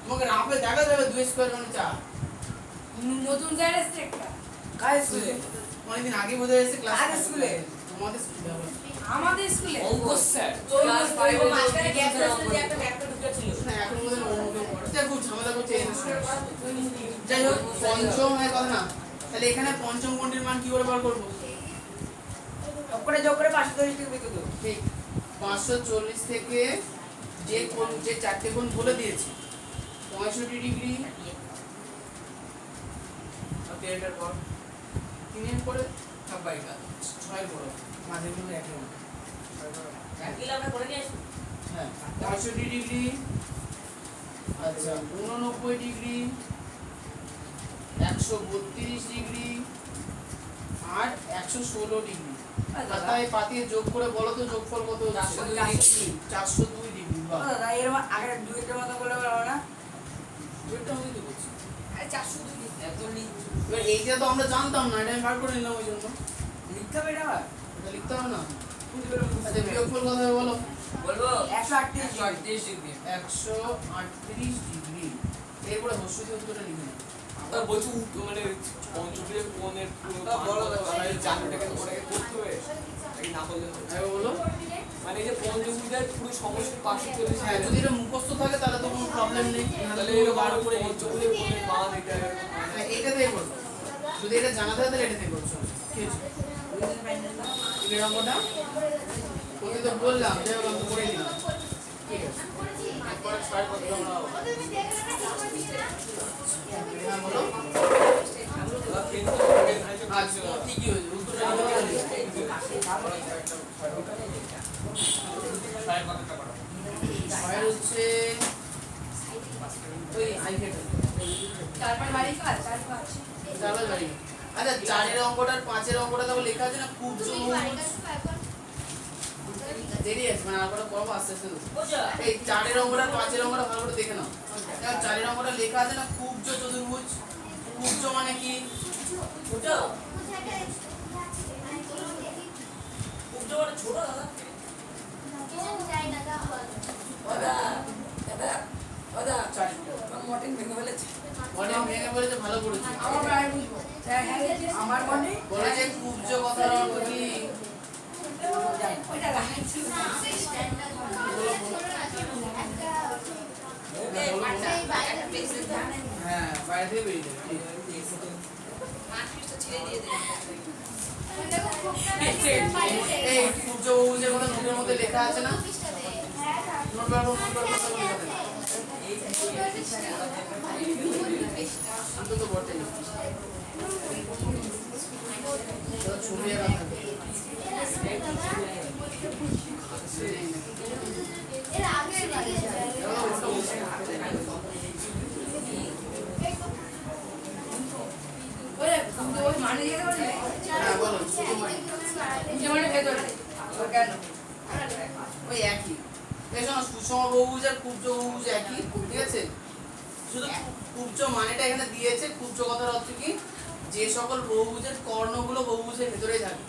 তোমাকে রাফে দেখা যাবে 2 স্কয়ার মানে 4 নতুন স্যার এসছে একটা কাজ স্কুলে অনেকদিন আগে বোঝা যাচ্ছে ক্লাস কার স্কুলে? তোমাদের স্কুলে হবে আমাদের স্কুলে অঙ্ক স্যার তো ক্লাস 5 ও এর মাঝখানে গ্যাপ মধ্যে আসলে যে একটা ল্যাপটপ ঢুকেছিল না এখন বোধহয় অন্যকে পড়ছে খুব ঝামেলা করছে এই সমস্যা। যাই হোক পঞ্চম হয় কথা না তাহলে এখানে পঞ্চম কোণটির মান কি করে বার করব? করে যোগ করে 540 ডিগ্রি বিন্দু দেব ঠিক 540 থেকে যে কোণ যে চারটে কোণ বলে দিয়েছি 65 ডিগ্রি আর 3 এর পর 3 এর পরে 90 টা 6 এর পরে মাঝে গুলো একই হবে একই আমরা করে নিয়ে আসি হ্যাঁ 65 ডিগ্রি আচ্ছা 89 ডিগ্রি 132 ডিগ্রি আর 116 ডিগ্রি খাতায় পাতিয়ে যোগ করে বলো তো যোগফল কত হচ্ছে? 402 ডিগ্রি বাহ দাদা এর আগে দুইটার মতো করলে পারবো না দুইটা হতেই তো করছি আরে 402 এত এবার এইটা তো আমরা জানতাম না এটা আমি বার করে নিলাম ওই জন্য লিখতে হবে এটা আবার এটা লিখতে হবে না আচ্ছা বিয়োগফল কত হবে বলো বলবো 138 138 ডিগ্রি 138 ডিগ্রি এরপরে হস্যি উত্তরটা লিখে নাও বলছি মানে পঞ্চভুজের কোণের পুরো জানটাকে করে করতে হবে নাকি না করলে হবে? হ্যাঁ বলো মানে এই যে পঞ্চভুজের পুরো সমষ্টি 540 হ্যাঁ যদি এটা মুখস্থ থাকে তাহলে তো কোনো প্রবলেম নেই তাহলে এটা বার করে পঞ্চভুজের কোণের মান এটা হ্যাঁ এটা দিয়ে করো যদি এটা জানা থাকে তাহলে এটা দিয়ে করছো কি হচ্ছে এই অঙ্কটা ওকে তো বললাম যে আমি তো করে দিলাম ঠিক আছে একবার স্টার্ট করতে আমরা হ্যাঁ বলো আচ্ছা ঠিকই হয়েছে উত্তরটা লিখে ছয়ের হচ্ছে ওই আইকেটা তারপর বাড়ি কাজ তারপর চালা বাড়ি আচ্ছা 4 এর অঙ্কটা আর 5 এর অঙ্কটা তো লেখা আছে না খুব দেরি আছে মানে আর পড়বো আস্তে আস্তে এই 4 এর অঙ্কটা 5 এর অঙ্কটা ভালো করে দেখে নাও দেখো 4 এর অঙ্কটা লেখা আছে না কুব্জ চতুর্ভুজ কুব্জ মানে কি ছোট উপরে বড় ছোট দাদা দাদা দাদা দাদা মর্নিং ভেঙে ফেলেছে মডেল ভেঙে বলেছে ভালো করেছে আমার প্রায় বুঝবো স্যার হ্যাঁ আমার মনে বলেছে কুব্জ কথার অর্থ কি ওইটা রাখছি হ্যাঁ বাইরে থেকে বেরিয়ে যাবে এই কুব্জ বহুভুজের কথা নোটের মধ্যে লেখা আছে না নোট বার করো, নোট বার করো, লেখা থাকে অন্তত বটে ছবি আর থাকে ওই মানে যেতে পারবে হ্যাঁ বলো মানে ভেতরে কেন ওই একই এই শোনো সুষম বহু বহুভুজ আর কুব্জ বহুভুজ একই, ঠিক আছে? শুধু কুব্জ মানেটা এখানে দিয়েছে। কুব্জ কথার অর্থ কি? যে সকল বহুভুজের কর্ণগুলো বহুভুজের ভেতরেই থাকে,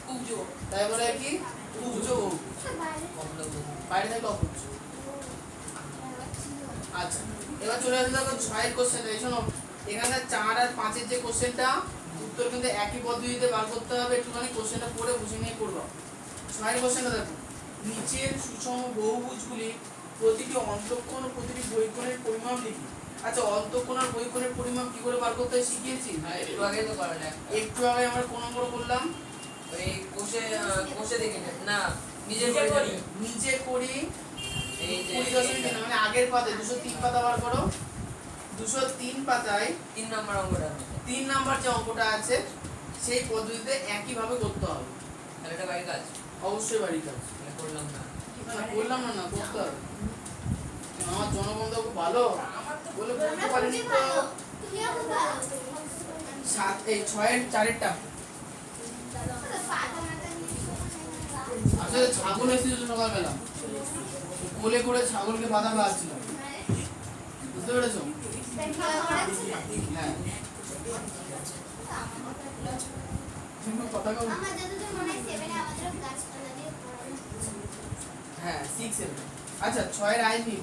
কুব্জ। তাই বলে কি কুব্জ বহুভুজ, বাইরে থাকে অকুব্জ। আচ্ছা, এবার চলে আসলে দেখো 6 এর কোশ্চেনটা। এই শোনো, এখানে 4 আর 5 এর যে কোশ্চেনটা উত্তর কিন্তু একই পদ্ধতিতে বার করতে হবে। একটুখানি কোশ্চেনটা পড়ে বুঝে নিয়ে করবো। 6 এর কোশ্চেনটা দেখো, নিচের সুষম বহুভুজগুলি প্রতিটি অন্তঃকোণ ও প্রতিটি বহিঃকোণের পরিমাপ লিখি। আচ্ছা, অন্তঃকোণ আর বহিঃকোণের পরিমাপ কি করে বার করতে হয় শিখিয়েছি। হ্যাঁ, একটু আগে তো করা যায়। একটু আগে আমরা কোন নম্বর বললাম? ওই কোষে দেখি না, নিজে নিজে করি। নিচে করি এই যে 20.3, মানে আগের পাতায় 203 পাতা বার করো। 203 পাতায় 3 নম্বর অঙ্কটা 3 নাম্বার যে অঙ্কটা আছে সেই পদ্ধতিতে একই ভাবে করতে হবে। তাহলে এটা বাড়ির কাজ অবশ্যই বাড়ির কাজ। তাহলে করলাম না। বললাম না করতে হবে। আমার জনবন্ধু খুব ভালো বলে বলতে পারিনি তো। তুমিও খুব ভালো। 6 এর 4 এরটা আসলে ছাগল এসেছিল সকালবেলা, কোলে করে ছাগলকে বাধা খাওয়াচ্ছিলাম, বুঝতে পেরেছো? হ্যাঁ, কথা বল। আমার যতদূর মনে হয় 7 এ আমাদের গাছপালা দিয়ে পড়ানো হচ্ছে। হ্যাঁ 6 7। আচ্ছা 6 এর আইবি,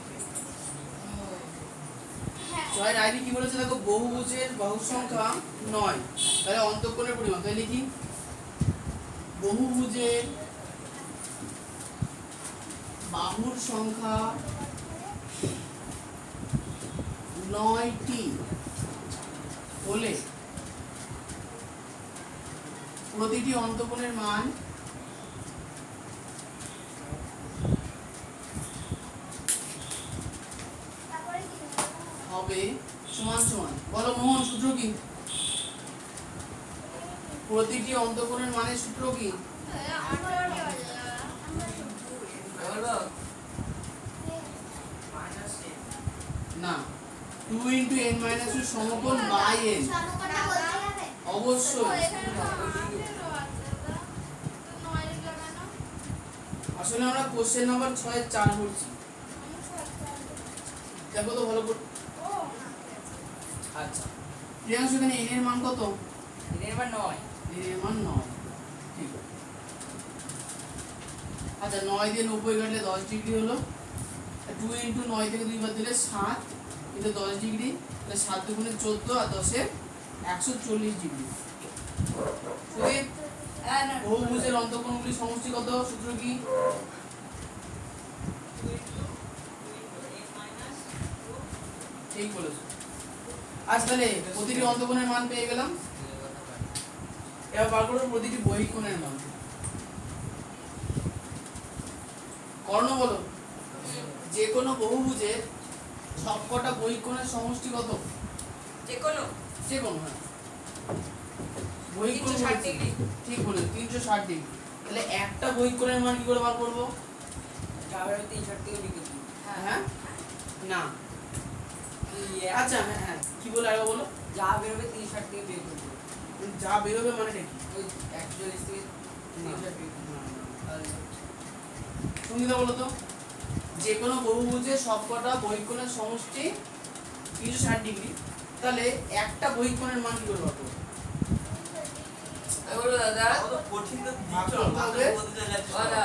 হ্যাঁ 6 এর আইবি কি বলেছে দেখো, বহুভুজের বাহু সংখ্যা 9, তাহলে অন্তঃকোণের পরিমাপ। তাহলে লিখি বহুভুজের বাহুর সংখ্যা 9টি হলে প্রতিটি অন্তঃকোণের মান তারপরে কি হবে সমান সমান, বলো মোহন সূত্র কি? প্রতিটি অন্তঃকোণের মানের সূত্র কি? বলবো না, 2 × n - 2 সমকোণ বাই n। সমকোণটা বলতে হবে। অবশ্যই। আসলে আমরা কোশ্চেন নাম্বার 6 এর 4 বলছি, দেখো তো ভালো করে। আচ্ছা, প্রিয়াংশু এখানে n এর মান কত? এর মান 9। n এর মান 9, ঠিক আছে। আচ্ছা 9 দিয়ে 90 কাটলে 10 ডিগ্রি হলো। 2 × 9 থেকে 2 বাদ দিলে 7 এটা 10 ডিগ্রি, তাহলে 7 দুগুণে 14 আর 10 এ 140 ডিগ্রি। সুদীপ, বহুভুজের অন্তঃকোণগুলির সমষ্টি কত? সূত্র কি? ঠিক বলেছো। আচ্ছা তাহলে প্রতিটি অন্তঃকোণের মান পেয়ে গেলাম। এবার বার করব প্রতিটি বহিঃকোণের মান। কর্ণ বলো, যে কোনো বহুভুজের সবকটা বহিঃকোণের সমষ্টি কত? যে কোনো যে কোনো, হ্যাঁ বহিঃকোণ 360 ডিগ্রি। ঠিক বলেছো, 360 ডিগ্রি। তাহলে একটা বহিঃকোণের মান কি করে বার করব? যাবে 360 থেকে বিকেল। হ্যাঁ না, আচ্ছা হ্যাঁ হ্যাঁ কি বলে আগে বলো। যা বেরোবে 360 থেকে বের করব। যা বেরোবে মানে কি? ওই 140 থেকে 360 বের করব। সুবিধা বলো তো, যে কোনো বহুভুজের সবকটা বহিঃকোণের সমষ্টি 360 ডিগ্রি, তাহলে একটা বহিঃকোণের মান কি করে বার করব? আমি বলবো দাদা কত কঠিন তো ভাগ দিচ্ছ, করতে হবে। বলতে যাচ্ছ। দাদা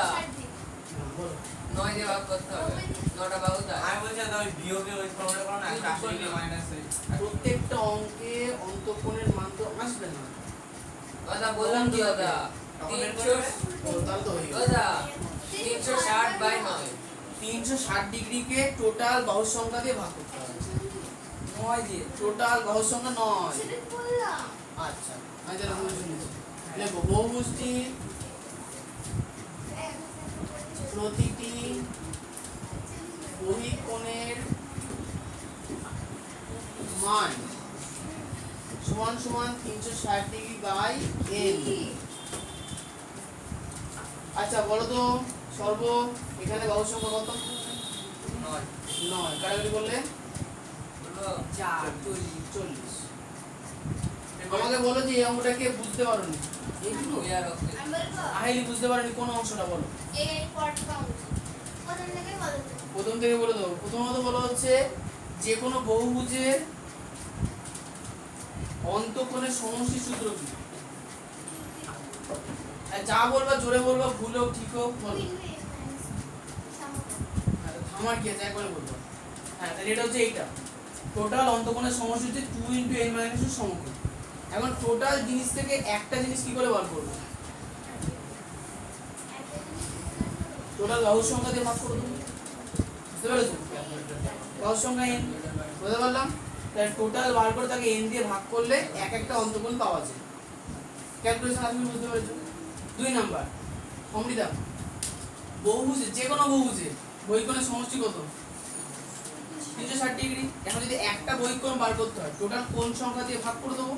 বলো। 9 দিয়ে ভাগ করতে হবে, 9টা বাহু তাই। আমি বলছি দাদা ওই বিয়োগে ওই ফর্মুলা করো না, 180 ডিগ্রি মাইনাস প্রত্যেকটা অঙ্কে অন্তঃকোণের মান তো আসবে না। দাদা বললাম তো দাদা তখন বের 300 ও, তাহলে তো হয়ে গেল। দাদা 360/9 360 ডিগ্রিকে টোটাল বাহুর সংখ্যা দিয়ে ভাগ করতে হবে। 9 দিয়ে টোটাল বাহুর সংখ্যা 9। সেটা বললাম। আচ্ছা আমি তাহলে ভুল শুনেছি। দেখো বহুভুজটি প্রতিটি বহিঃকোণের মান সমান সমান 360 ডিগ্রি বাই n। আচ্ছা বলো তো সর্ব এখানে বাহুর সংখ্যা কত? 9 9। কাটাকাটি করলে বলবো 40। আমাকে বলো যে এই অঙ্কটাকে বুঝতে পারোনি। এইটুকু আর ওকে আমি বলবো আহিলি বুঝতে পারোনি কোন অংশটা বলো। এই পড়টা উচিত। কোথা থেকে বলো তো? প্রথম থেকে বলে দেবো। প্রথমত বলা হচ্ছে যে কোনো বহুভুজের অন্তঃকোণের সমষ্টি সূত্র কি? যা বলবা জোরে বলবা, ভুল হোক ঠিক হোক বলো। আমার কি আছে একবারে বলবো। হ্যাঁ, তাহলে এটা হচ্ছে এইটা টোটাল অন্তঃকোণের সমষ্টি হচ্ছে 2 × n - 2 সমকোণ। এখন টোটাল জিনিস থেকে একটা জিনিস কি করে বার করবো? টোটাল বাহুর সংখ্যা দিয়ে ভাগ করে দেবো। বুঝতে পেরেছো? বাহুর সংখ্যা n, বুঝতে পারলাম? তাহলে টোটাল বার করে তাকে n দিয়ে ভাগ করলে এক একটা অন্তঃকোণ পাওয়া যায়। ক্যালকুলেশন আপনি বুঝতে পেরেছো? 2 নাম্বার অমৃতা, বহুভুজে যে কোনো বহুভুজে বহিকোণের সমষ্টি কত? 360 ডিগ্রি। এখন যদি একটা বহিকোণ বার করতে হয় টোটাল কোণ সংখ্যা দিয়ে ভাগ করে দেবো।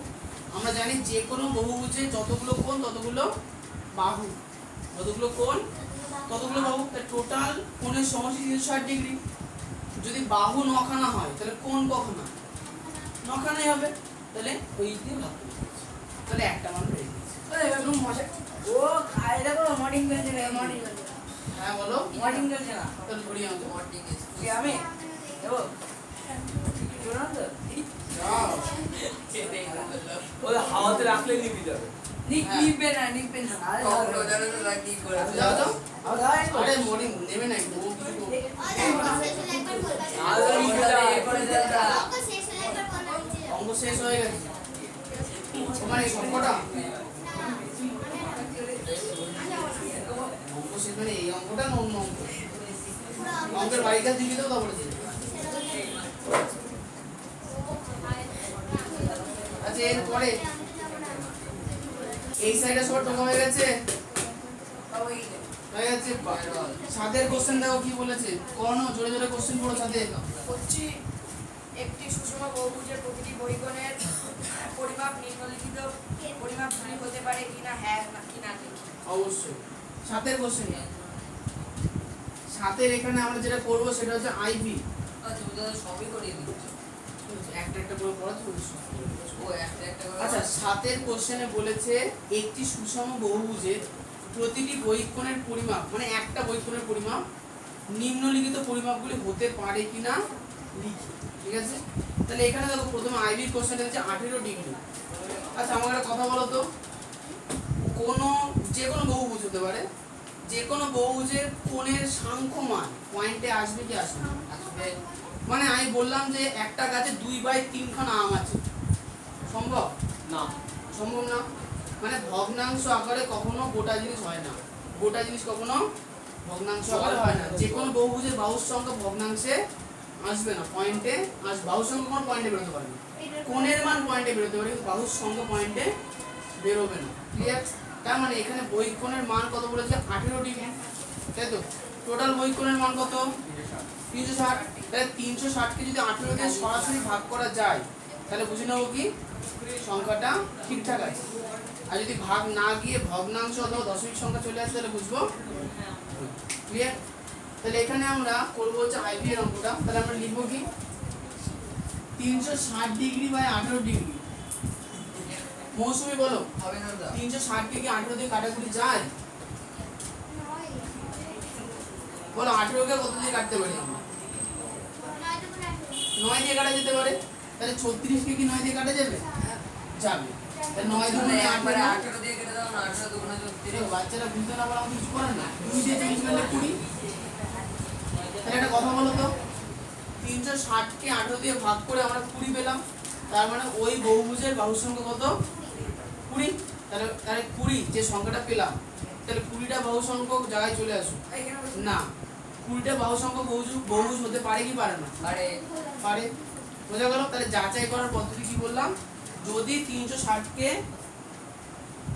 আমরা জানি যে কোনো বহুভুজে যতগুলো কোণ ততগুলো বাহু, যতগুলো কোণ ততগুলো বাহু। তাহলে টোটাল কোণের সমষ্টি 360 ডিগ্রি। যদি বাহু নখানা হয় তাহলে কোণ কখানা? নখানাই হবে। তাহলে ওই দিয়ে ভাগ করে দিচ্ছি। তাহলে একটা মান পেয়ে গেছি। একদম মজা। ও খায় দেখো মর্নিং বেলছে না, মর্নিং বেলছে না, হ্যাঁ বলো। মর্নিং বেলছে না। তাহলে ধরি আমাকে। মর্নিং কি আমি দেবো শোনা তো যাও। ওই হাওয়াতে রাখলে নিবি যাবে। নিকবে না, নিকবে না। আরে কখনো জানো তো না কি করে যাও যাও। আরে আরে মর্নিং নেবে না ও কিছু করবে। অঙ্ক শেষ হয়ে গেছে। তোমার এই অঙ্কটা অঙ্ক শেষ মানে এই অঙ্কটা না অন্য অঙ্ক? অঙ্কের বাড়িটা দিবি তো তারপরে দিবি। আচ্ছা এরপরে এই সাইডে সব টোকা হয়ে গেছে। হয়ে গেছে। সাদের কোশ্চেন দেখো কি বলেছে। কোন জোরে জোরে কোশ্চেন পড়ো সাথে। বলছি একটি সুষম বহুভুজের প্রতিটি বহিকোণের পরিমাপ নিম্নলিখিত পরিমাপগুলি হতে পারে কিনা, হ্যাঁ নাকি না ঠিক। অবশ্যই সাতের কোশ্চেন। সাতের এখানে আমরা যেটা করব সেটা হচ্ছে আইভি। আচ্ছা তুমি তো সবই করিয়ে দিচ্ছ। একটা একটা করে পড়া চলছে। ও একটা একটা করে আচ্ছা সাতের কোশ্চেনে বলেছে একটি সুষম বহুভুজের প্রতিটি বহিকোণের পরিমাপ মানে একটা বহিকোণের পরিমাপ নিম্নলিখিত পরিমাপগুলি হতে পারে কিনা লিখি। ঠিক আছে? তাহলে এখানে দেখো প্রথমে আইভি কোশ্চেনটা হচ্ছে 18 ডিগ্রি। আচ্ছা আমাকে একটা কথা বলো তো, কোন যে কোনো বহুভুজ হতে পারে, যে কোনো বহুভুজের কোণের সাংখ্য মান পয়েন্টে আসবে কি আসবে না? আসবে। মানে আমি বললাম যে একটা গাছে 2/3 খানা আম আছে, সম্ভব? না, সম্ভব না। মানে ভগ্নাংশ আকারে কখনো গোটা জিনিস হয় না। গোটা জিনিস কখনো ভগ্নাংশ আকারে হয় না। যে কোনো বহুভুজের বাহুর সংখ্যা ভগ্নাংশে আসবে না, পয়েন্টে আসবে। বাহুর সংখ্যা কোনো পয়েন্টে বেরোতে পারবে, কোণের মান পয়েন্টে বেরোতে পারে, কিন্তু বাহুর সংখ্যা পয়েন্টে বেরোবে না। ক্লিয়ার? তার মানে এখানে বহিকোণের মান কত বলেছে? 18 ডিগ্রি, তাই তো? টোটাল বহিকোণের মান কত? 360। তাহলে 360কে যদি 18 দিয়ে সরাসরি ভাগ করা যায় তাহলে বুঝে নেবো কি সংখ্যাটা ঠিকঠাক আছে। আর যদি ভাগ না গিয়ে ভগ্নাংশ অথবা দশমিক সংখ্যা চলে আসে তাহলে বুঝবো। ক্লিয়ার? তাহলে এখানে আমরা করবো হচ্ছে আইভি এর অঙ্কটা। তাহলে আমরা লিখবো কি 360 ডিগ্রি বাই 18 ডিগ্রি। মৌসুমি বলো হবে না দা। 360 কে কি 18 দিয়ে কাটাকুটি যায়? বলো 18 কে কত দিয়ে কাটতে পারি আমরা? 9 দিয়ে কাটা যেতে পারে। তাহলে 36 কে কি 9 দিয়ে কাটা যাবে? যাবে। তাহলে 9 দুগুণে একবারে 18। 18 দিয়ে কেটে দাও না, 18 দুগুণে 34। বাচ্চারা বুঝতে না পারলে কিছু করার না। 2 দিয়ে 40 করলে 20। তাহলে একটা কথা বলো তো, 360 কে 18 দিয়ে ভাগ করে আমরা 20 পেলাম। তার মানে ওই বহুভুজের বাহুর সংখ্যা কত? 20। তাহলে 20 যে সংখ্যাটা পেলাম, তাহলে 20টা বাহু সংখ্যক জায়গায় চলে আসুক না। 20টা বাহু সংখ্যক বহুভুজ হতে পারে কি পারে না? আরে পারে। বোঝা গেল? তাহলে যাচাই করার পদ্ধতি কি বললাম? যদি 360 কে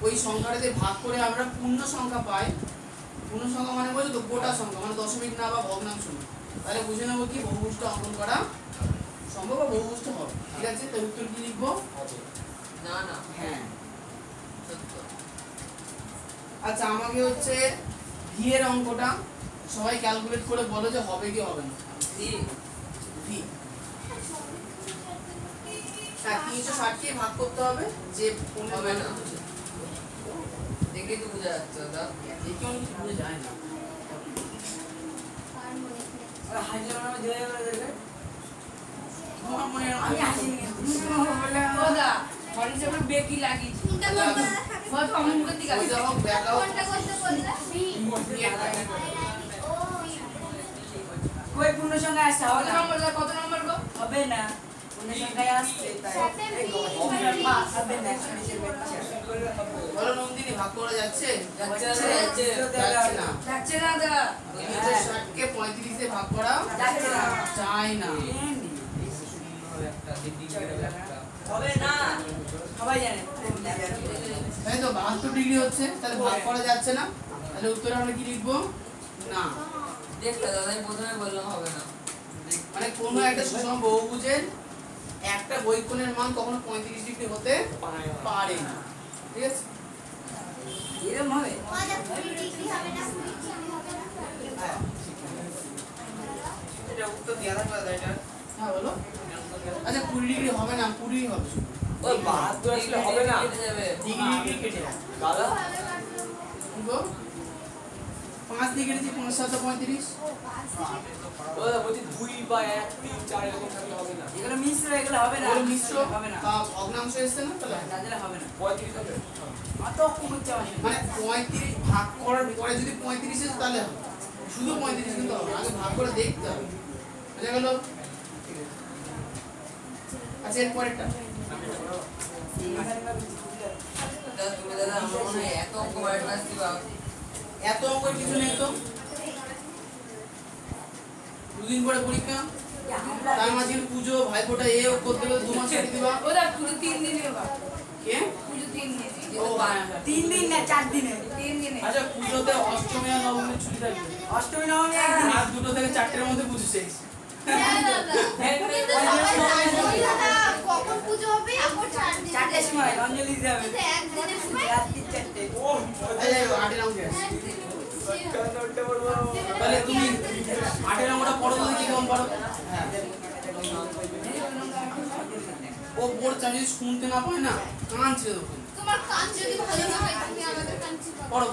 ওই সংখ্যাটাতে ভাগ করে আমরা পূর্ণ সংখ্যা পাই, পূর্ণ সংখ্যা মানে বোঝো তো গোটা সংখ্যা, মানে দশমিক না বা ভগ্নাংশ না, তাহলে বুঝে নেবো কি বহুভুজটা অঙ্কন করা সম্ভব বা বহুভুজটা হবে। ঠিক আছে? তাহলে উত্তর কি লিখবো? না না হ্যাঁ। সত্য। আচ্ছা আমাকে হচ্ছে ভি এর অঙ্কটা সবাই ক্যালকুলেট করে বলো যে হবে কি হবে না। দি ভি হ্যাঁ 360 কে ভাগ করতে হবে যে হবে না। দেখেই তো বোঝা যাচ্ছে দাদা। দেখে অনেক কিছু বুঝে যায় না। হাসলে মানে ধরে দেবে তোমার মনে হয় আমি হাসিনি ও দা ঘর হিসেবে বেকি লাগিয়েছি কোনটা করতে থাকে? হয়তো আমার মুখের দিকে ওই আসছে। দেখো ব্যাকআউট কোনটা করতে বললে? ও, কই পূর্ণ সংখ্যা আসছে হবে কত না নম্বর দা, কত নম্বর গো? হবে না পূর্ণ সংখ্যায় আসছে তাই এই গো, হবে না বলো নন্দিনী ভাগ করা যাচ্ছে যাচ্ছে যাচ্ছে না যাচ্ছে না দা। 260 কে 35 এ ভাগ করা যাচ্ছে না। চাই না হবে না সবাই জানে তাই তো 72 ডিগ্রি হচ্ছে তাহলে ভাগ করা যাচ্ছে না তাহলে উত্তরে আমরা কি লিখবো না দেখলে দাদা আমি প্রথমে বললাম হবে না মানে কোনো একটা সুষম বহুভুজের একটা বহিঃকোণের মান কখনো 35 ডিগ্রি হতে পারে না ঠিক আছে এরকম হবে আমাদের 20 ডিগ্রি হবে না, 20 ডিগ্রি হবে না। হ্যাঁ এটা উত্তর দেওয়া থাকবে দাদা এটা হ্যাঁ বলো আচ্ছা 20 ডিগ্রি হবে না 20 হবে শুধু ওই 72 আসলে হবে না কেটে যাবে ডিগ্রি ডিগ্রি কেটে যাবে দাদা বুঝলো 5 ডিগ্রি থেকে 5 7 35 ও দাদা বলছি 2 বা 1 3 4 এরকম থাকলে হবে না এগুলো মিশ্র এগুলো হবে না ওগুলো মিশ্র হবে না ভগ্নাংশ এসছে না তাহলে তাদের হবে না 35 হবে অত কম হচ্ছে আমার মানে 35 ভাগ করার পরে যদি 35 এসে তাহলে হবে শুধু 35 কিন্তু হবে না। আগে ভাগ করে দেখতে হবে বুঝা গেল আচ্ছা এর পরেরটা দাদা তুমি দাদা আমার মনে হয় এত অঙ্ক বাড়িতে আসছি বা এত অঙ্কের কিছু নেই তো দুদিন পরে পরীক্ষা তার মাঝে পুজো ভাইফোঁটা এ করতে গেলে 2 মাস ছুটি দিবা ও দা পুরো 3 দিনে বা কে পুজো 3 দিনে ও হ্যাঁ হ্যাঁ 3 দিন না 4 দিনে 3 দিনে আচ্ছা পুজোতে অষ্টমী আর নবমীর ছুটি থাকবে অষ্টমী নবমী একদিন রাত 2 থেকে 4টের মধ্যে পুজো শেষ হ্যাঁ দাদা। কিন্তু সবাই জানে দাদা, কখন পুজো হবে? এখন 4 দিন। 4টার সময় অঞ্জলি দিতে হবে কিন্তু একদিনে পুজো। রাত্রি 4টে এই 8 রাউন্ড গেছে তাহলে তুমি 8 রাউন্ডটা পড়ো তো কি কেমন পারো হ্যাঁ ও পড়ছে আমি যদি শুনতে না পাই না কাঁদছে তখন তোমার কান যদি ভালো না হয় তুমি আমাদের কান চিপাও। পড়ো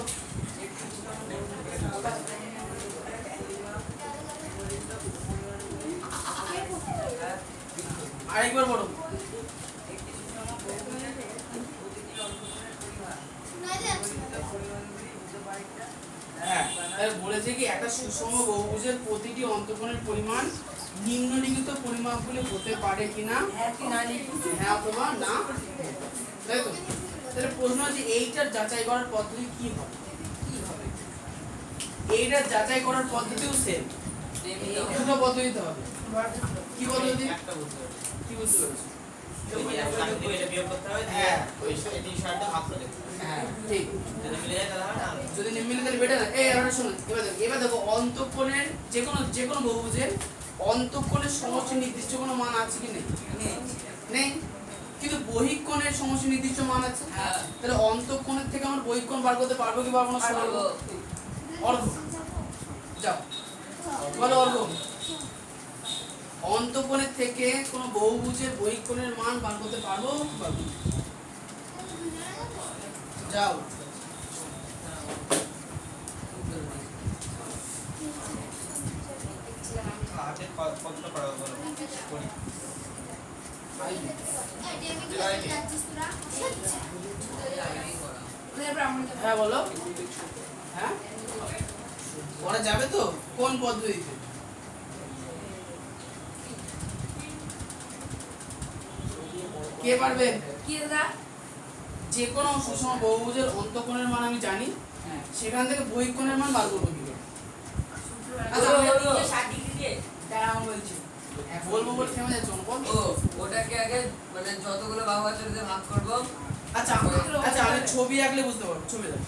আরেকবার পড়ো শোনা যাচ্ছে না। হ্যাঁ তাহলে বলেছে কি একটা সুষম বহুভুজের প্রতিটি অন্তঃকোণের পরিমাণ নিম্নলিখিত পরিমাপগুলি হতে পারে কিনা হ্যাঁ কি না হ্যাঁ অথবা না তাই তো তাহলে প্রশ্ন হচ্ছে এইটার যাচাই করার পদ্ধতি কি হবে এইটার যাচাই করার পদ্ধতিও সেম দুটো পদ্ধতিতে হবে কি পদ্ধতি একটা বুঝতে পারছি কি বুঝতে পেরেছো ওই যে 60 থেকে এটা বিয়োগ করতে হবে হ্যাঁ। ওই 60টা ভাগ করে দেখতে হবে। হ্যাঁ ঠিক যদি মিলে যায় তাহলে হবে না যদি মিলে তাহলে বেটার এই এবার শুনুন এবার দেখো অন্তঃকোণের যে কোনো বহুভুজের অন্তঃকোণের সমষ্টি নির্দিষ্ট কোনো মান আছে কি নেই নেই কিন্তু বহিঃকোণের সমষ্টি নির্দিষ্ট মান আছে হ্যাঁ। তাহলে অন্তঃকোণের থেকে আমরা বহিঃকোণ বার করতে পারবো কি পারবো না পারবো। অর্ঘ যাও বলো অর্ঘ অন্তঃকোণের থেকে কোনো বহুভুজের বহিঃকোণের মান বার করতে পারবো কি পারবো না? যাও হাতে কতটা পড়াবো বলো করি আইডিয়া কি করে যাচ্ছিস তোরা? এরপর আমরা হ্যাঁ বলো হ্যাঁ ওরা যাবে তো কোন পদ্ধতিতে কে পারবে কি দাদা যে কোনো সুষম বহুভুজের অন্তঃকোণের মান আমি জানি সেখান থেকে বহিঃকোণের মান বার করবো কি করে আচ্ছা আমি 60 ডিগ্রি দিয়ে দাঁড়াও বলছি বলবো বলে থেমে যাচ্ছে অনুপম ও ওটাকে আগে মানে যতগুলো বাহু আছে ওটাতে ভাগ করবো আচ্ছা আচ্ছা আমি ছবি আঁকলে বুঝতে পারবো ছবি দেখ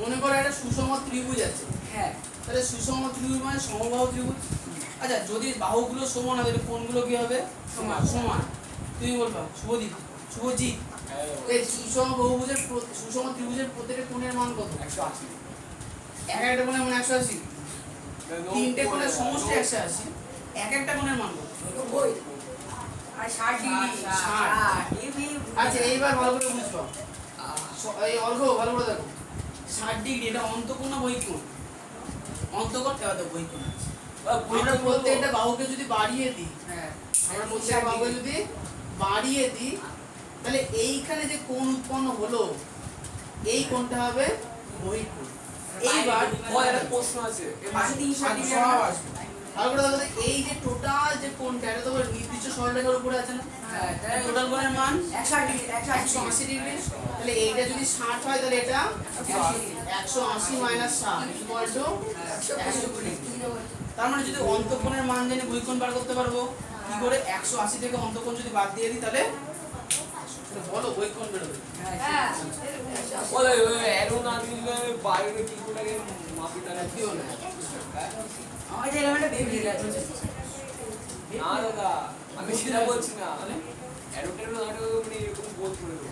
মনে করো একটা সুষম ত্রিভুজ আছে হ্যাঁ তাহলে সুষম ত্রিভুজ মানে সমবাহু ত্রিভুজ আচ্ছা যদি বাহুগুলো সমান হয় তাহলে কোণগুলো কি হবে সমান সমান তুমি বলবা শুভজিৎ শুভজিৎ এই সুষম বহুভুজের সুষম ত্রিভুজের প্রত্যেকটা কোণের মান কত 180 এক একটা কোণের মান 180 তিনটে কোণের সমষ্টি 180 এক একটা কোণের মান কত ওই আর 60 ডিগ্রি 60 আচ্ছা এইবার ভালো করে বুঝবা এই অর্ঘ ভালো করে দেখো 60 ডিগ্রি এটা অন্তঃকোণ না বহিঃকোণ অন্তঃকোণ এটা বহিঃকোণ আছে আমরা প্রত্যেকটা বাহুকে যদি বাড়িয়ে দিই, হ্যাঁ আমরা প্রত্যেকটা বাহুকে যদি বাড়িয়ে দিই, তাহলে এইখানে যে কোণ উৎপন্ন হলো এই কোণটা হবে বহিঃকোণ। এইবার একটা প্রশ্ন আছে পাশে 360 ডিগ্রি সব আসবে। তারপরে দেখো এই যে টোটাল যে কোণটা, এটা তো নির্দিষ্ট সরলরেখার উপরে আছে না, হ্যাঁ টোটাল কোণের মান 180 ডিগ্রি 180 ডিগ্রি। তাহলে এইটা যদি 60 হয় তাহলে এটা 180 মাইনাস 60 ইকুয়াল টু 120। তার মানে যদি অন্তঃকোণের মান জেনে বহিঃকোণ বার করতে পারবো কি করে? 180 থেকে অন্তঃকোণ যদি বাদ দিয়ে দিই তাহলে বলো বহিঃকোণ বেরোবে। হ্যাঁ বলে অ্যারো না দিলে বাইরে কি করে মাপি তারা কি হলো? আমার যে এলিমেন্টটা বেরিয়ে দিয়ে যাচ্ছে না দাদা আমি সেটা বলছি না অ্যারোটের না মানে এরকম গোল করে দেবো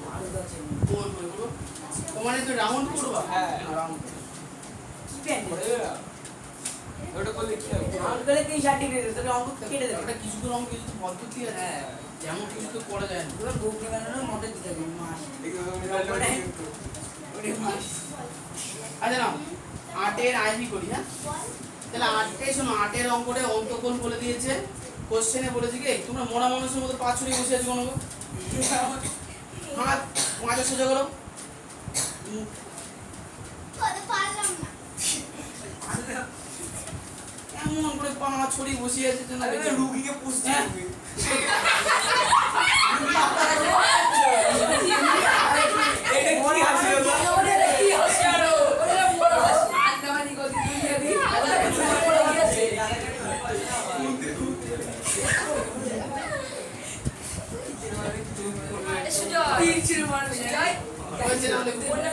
গোল করে দেবো। তোমার তো রাউন্ড করবা? হ্যাঁ। রাউন্ড। কি প্যান করে দেবে ওটা করলে কি হবে আউট করে 360 ডিগ্রি তাহলে অঙ্ক কেটে দেবে ওটা কিছু তো রঙ কিছু তো পদ্ধতি আছে, হ্যাঁ যেমন কিছু তো করা যায় না। পুরো বুক বানানোর মডেল দিতে হবে মাস ওরে মাস আচ্ছা নাও 8 এর আইভি করি। হ্যাঁ তাহলে 8 শোনো, 8 এর অঙ্কটা অন্তঃকোণ বলে দিয়েছে। কোশ্চেনে বলেছে কি তোমরা মোড়া মানুষের মতো পা ছড়িয়ে বসে আছো কোনো হাত মাথা সোজা করো। পারলাম না। এমন করে পা ছড়িয়ে বসে আছে যেন রুগীকে পুষতে হ্যাঁ। হবে এটা কি হাসি হলো কি হাসি আরো ওরে বড় হাসি আন্দামানি গদি দুনিয়া দি সুজয় তীর ছিল মারবে সুজয় বলছে না বলে বললে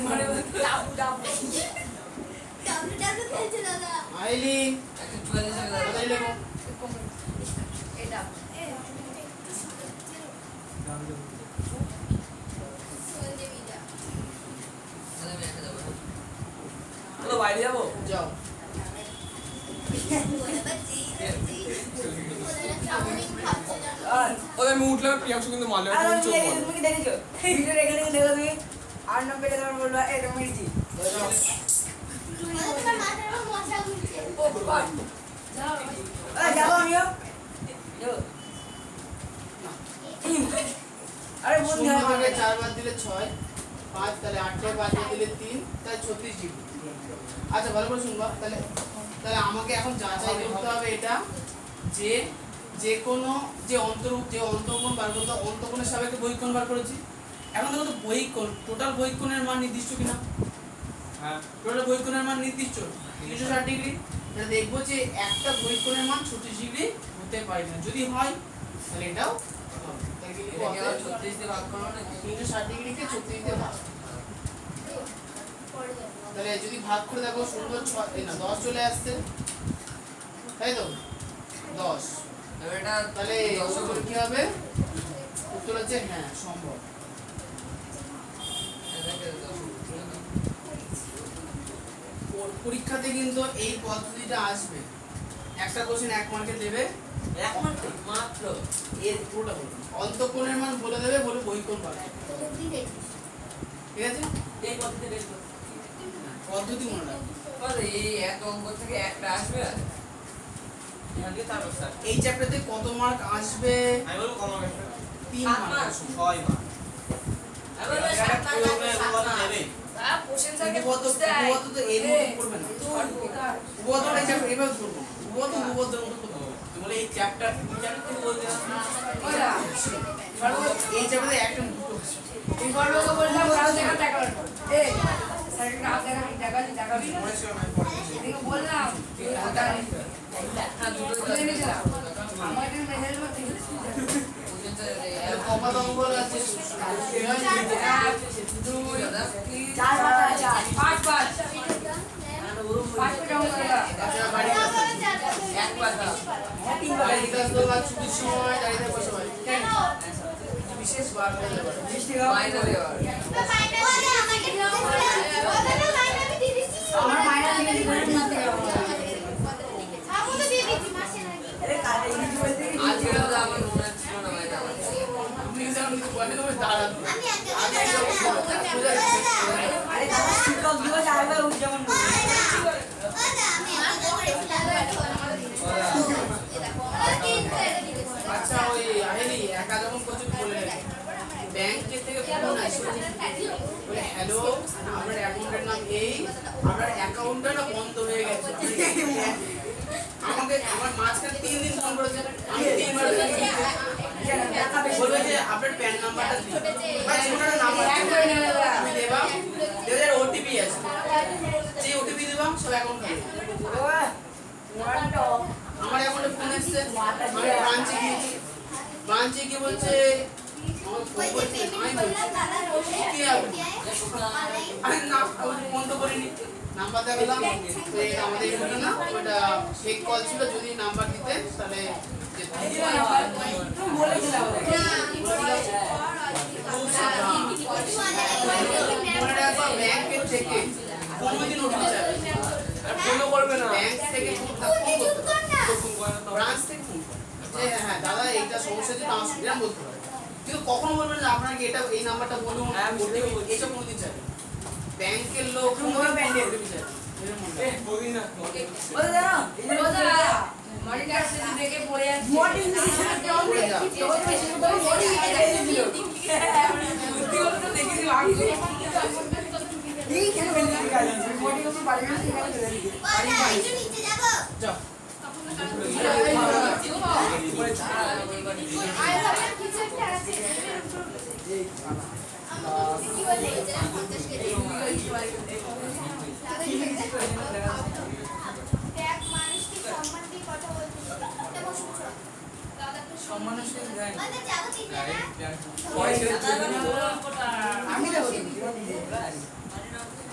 মানে ডাবু ডাবু ডাবলু ডাবলু খেলছে দাদা। আইলি 144 তাড়াতাড়ি লেখো। এটা সঞ্জীবিদা। তাহলে আমি একা যাবো চলো বাইরে যাবো যাও। বলে বাচ্চি ওরা চাউমিন খাচ্ছে জানো। আর ওদের আমি উঠলাম প্রিয়াংশু কিন্তু মারলো আর তুমি চোখ তুমি বন্ধ। তুমি কি দেখেছো এই ভিডিওটা এখানে দেখো তুমি আর নম্বরে তোমার বলবা এই তুমি মেরেছি তোমার মাথার উপর মশা ঘুরছে। ও বাবা আরে যাবো আমিও যাবো আরে বন্ধু শূন্য থেকে 4 বাদ দিলে 6, 5 তাহলে 8 থেকে 5 বাদ দিলে 3 তাহলে 36 ডিগ্রি। আচ্ছা ভালো করে শুনবা। তাহলে তাহলে আমাকে এখন যাচাই করতে হবে এটা যে যে কোনো যে অন্তঃকোণ বার করতে অন্তঃকোণের সাপেক্ষে বহিঃকোণ বার করেছি। এখন দেখো তো বহিঃকোণ টোটাল বহিঃকোণের মান নির্দিষ্ট কিনা? হ্যাঁ টোটাল বহিঃকোণের মান নির্দিষ্ট 360 ডিগ্রি। তাহলে দেখবো যে একটা বহিঃকোণের মান 36 ডিগ্রি হতে পারে না। যদি হয় তাহলে এটাও হবে। তাহলে কি লিখবো? এটাকে আবার 36 দিয়ে ভাগ করো না 360 ডিগ্রিকে 36 দিয়ে ভাগ। পড়ে যাবে। তাহলে যদি ভাগ করে দেখো সুন্দর 10 চলে আসছে, তাই তো 10। এবার এটা তাহলে উত্তর কি হবে? উত্তর হচ্ছে হ্যাঁ সম্ভব। পরীক্ষাতে কিন্তু এই পদ্ধতিটা আসবে। একটা কোশ্চেন 1 মার্কে দেবে, মাত্র এর পুরোটা বলবে। অন্তঃকোণের মান বলে দেবে, বলে বহিঃকোণ বার করবে। তো বুদ্ধি দেখিস। ঠিক আছে? এই পদ্ধতি বেশ পদ্ধতি মনে রাখবে। বলে এই এক অঙ্ক থেকে একটা আসবে আর এখানে তারপর স্যার এই চ্যাপ্টারতে কত মার্ক আসবে? আমি বলবো কম আসবে 3 মার্ক। 6 মার্ক এবার এটা প্রয়োগের কথা নেবে হ্যাঁ কোশ্চেন থেকে উপপাদ্য তো এর মতো করবে না। বেকার উপপাদ্যটা চ্যাপ্টার এভাবে করবো। উপপাদ্যের মতো করবো। বলে এই চ্যাপ্টার থেকে বলতে ওরা এই চ্যাপ্টারে একটা দুটো আসবে। এই গল্পকে বললাম কাল দেখা দেখা এই স্যার কাল দেখা দেখাবি না এদিকে বললাম হ্যাঁ দুটো বলে নিয়েছিলাম আমাদের মেসেজ করতে কপাত অঙ্ক আছে। দুই দাদা চার পাতা চার পাঁচ পাঁচ পাঁচ ভিডিওটা পেটা বললাম আচ্ছা বাড়ি আসো। এক পাতা হ্যাঁ তিন বাড়ি পাতা কাজ করবা ছুটির সময় দাঁড়িয়ে থাকবো সবাই। বিশেষ বার করতে পারো। মিষ্টি খাও ফাইনাল এবার আমার মায়ের থেকে জীবনে মিষ্টি খাও আরে কাল ইংরেজি বলতে কি আজকে দাদা আমার মনে ছিল না ভাই আমার তুমি যেমন কিছু বলে দেবে দাঁড়াবে। আরে তারা শিক্ষক দিবস আরেকবার উদযাপন করবে আমি ফোন করছে বলে ব্যাংকের থেকে ফোন আসে বলে হ্যালো আপনার অ্যাকাউন্টের নাম এই আপনার অ্যাকাউন্টটা না বন্ধ হয়ে গেছে আমাকে আমার মাঝখানে 3 দিন ফোন করেছে আমি 3 বার বলবে যে আপনার প্যান নাম্বারটা দিন ভাই ছোটটা নাম্বার আমি দেবা এদের ওটিপি আছে যে ওটিপি দিবা সব অ্যাকাউন্ট খালি আমার অ্যাকাউন্টে ফোন এসেছে আমি ব্রাঞ্চে গিয়ে বলছে আমার ফোন করছে আমি বলছি কি আপনি আমি না ফোন তো করিনি নাম্বার দেখালাম তো আমাদের এখানে না ওটা ফেক কল ছিল যদি নাম্বার দিতে তাহলে ব্যাংকের থেকে কোনোদিন উঠতে যাবে আর ফোনও করবে না ব্যাংক থেকে ব্রাঞ্চ থেকে ফোন করে যে হ্যাঁ দাদা এইটা সমস্যা হচ্ছে আমার এরকম বলতে পারে কিন্তু কখনো বলবেন না আপনাকে এটা এই নাম্বারটা বলুন এইসব কোনোদিন চাইবে ব্যাংকের লোক কোনো ব্যাংকে ওটিপি চাইবে বলি না দেখে পড়ে যাচ্ছে যাও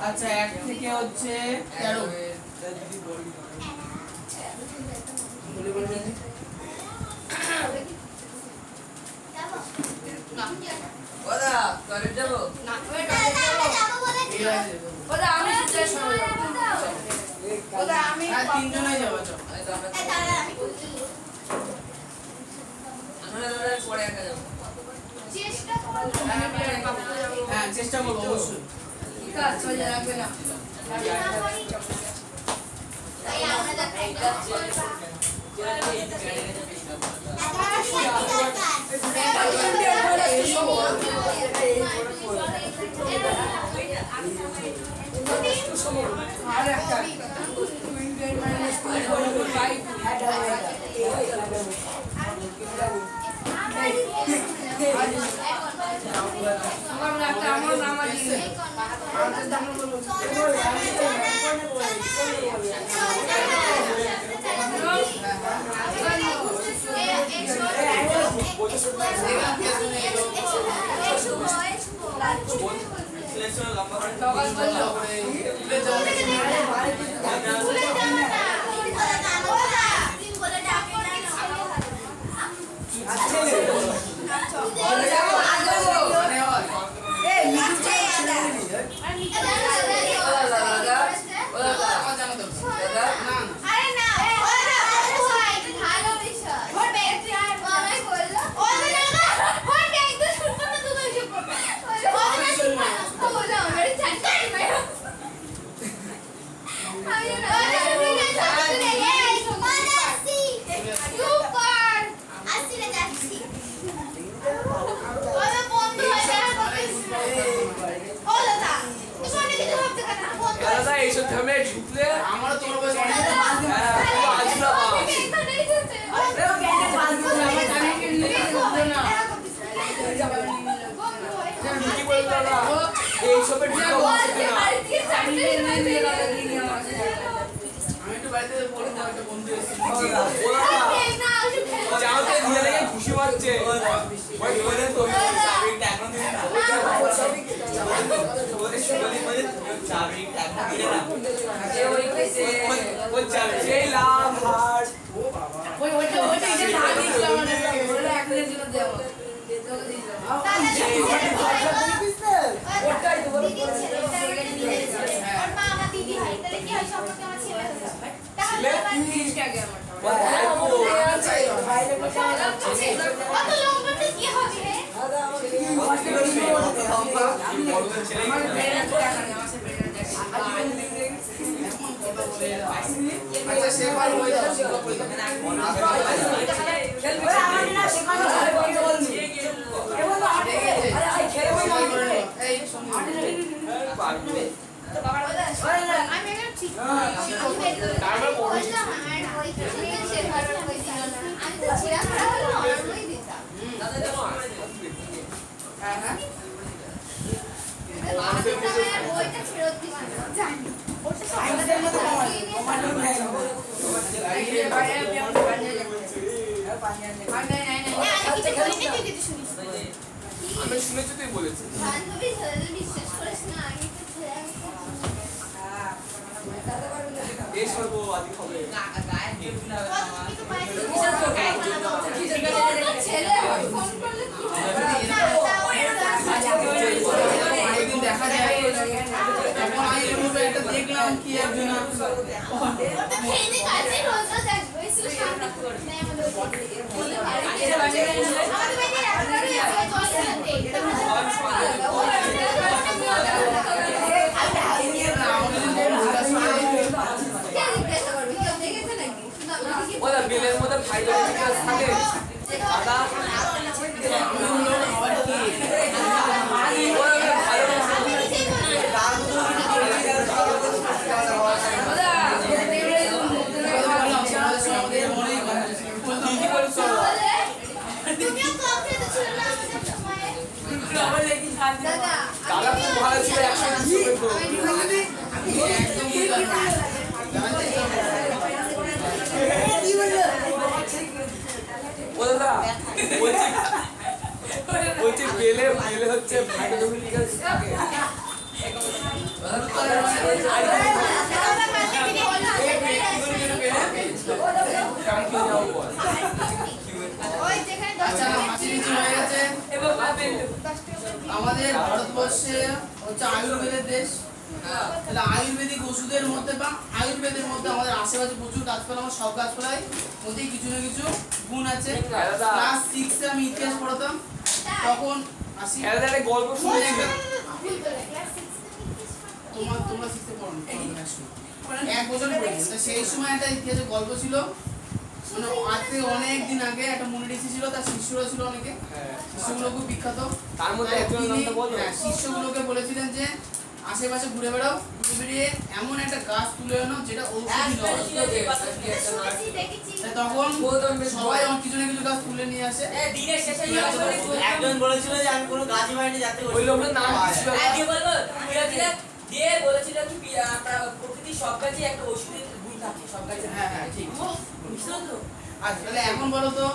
আচ্ছা 1 থেকে হচ্ছে 13 ওদা টয়লেট যাবো আমি হ্যাঁ 3 জনই যাবো চল এই তো আমরা পরে একা যাবো হ্যাঁ চেষ্টা করবো অবশ্যই রাখবে না আমার নাম আছে দাদা এইসব ঝামেলায় ঢুকলে আমারও তোমার বয়স অনেক কি বলতো দাদা এইসবে ঢুকা উচিত না আমি একটু বাড়িতে বলবো একটা বন্ধু এসেছে চাওতে দিয়ে লেগে খুশি মারছে ওই বলে তো চাবিটা এখন দিলে না চাবিটা এখন দিলে না ওই চাবি সেই লাভ হার ওইটা যে না দিয়েছিল আমাদের বলে এক দিনের জন্য দেব ওটাই তো বলে আর মা আমার দিদি হয় তাহলে কি হয় সম্পর্কে আমার ছেলে হবে তাহলে আগে আমার কত লম্বাতে কি হবে রে আমার ব্রেন টাকা নেই আমার ব্রেন আচ্ছা সে ভালো হয়ে যাবে টাকা তো বাবার আমি এখন ঠিক তারপর পড়ে বললাম আমার পরীক্ষা থেকে সে ভালো হয়েছিল না আমি তো ছিড়া খারাপ হলো অনলাইন দিতাম দাদা দেখো হ্যাঁ হ্যাঁ আমার বইটা ফেরত দিছি জানি ওটা সায়েন্সের মতো তোমার এই যে ভাই আমি আপনাকে বানিয়ে দেবো নাই নাই নাই আমি কিছু বলিনি তুই কিছু শুনিস আমি শুনেছি তুই বলেছিস বান্ধবী ছেলেদের বিশ্বাস করিস না আমি তো ছেলে এই সর্ববাদী হবে ফোন করলে কি অনেকদিন দেখা যায় এখন আমি এর মধ্যে একটা দেখলাম কি একজন খেয়ে কাজে রোজ রোজ আসবো এসে শান্তি নেই আমাদের আমাদের বাড়িতে একবারই ওরা বিলের মধ্যে ফাইবার থাকে দাদা তুমিও কম খেতে ছিল না আমাদের সময়ে দাদা দাদা খুব ভালো ছিল একসঙ্গে ও দাদা বলছি বেলে হচ্ছে ভাইটামিনিক্যাল থাকে ওই যেখানে আচ্ছা মাছি কিছু হয়ে গেছে আমাদের ভারতবর্ষে হচ্ছে আয়ুর্বেদের দেশ তাহলে আয়ুর্বেদিক ওষুধের মধ্যে বা আয়ুর্বেদের মধ্যে আমাদের আশেপাশে প্রচুর গাছপালা আমার সব গাছপালাই মধ্যেই কিছু না কিছু গুণ আছে ক্লাস 6 এ আমি ইতিহাস পড়াতাম তখন আসি একটা গল্প শুনেছি তোমরা 6 এ পড়ো এক বছর পড়েছি তো সেই সময় একটা ইতিহাসের গল্প ছিল মানে আজ থেকে অনেক দিন আগে একটা মুনি ঋষি ছিল তার শিষ্যরা ছিল অনেকে শিষ্যগুলো খুব বিখ্যাত তার মধ্যে একজনের নামটা বলো শিষ্যগুলোকে বলেছিলেন যে আশেপাশে ঘুরে বেড়াও ঘুরে বেরিয়ে এমন একটা গাছ তুলে আনো যেটা ঔষধি নয় শুনেছি দেখেছি তাই তখন সবাই কিছু না কিছু গাছ তুলে নিয়ে আসে দিনের শেষে একজন বলেছিল যে আমি কোনো গাছই পাইনি যাতে ওই লোকটার নাম কি ছিল দিয়ে বলবো দিয়ে বলেছিল কি আপনার প্রকৃতির সব গাছই একটা ওষুধের গুণ থাকে সব গাছে হ্যাঁ হ্যাঁ ঠিক বুঝছো তো আচ্ছা তাহলে এখন বলো তো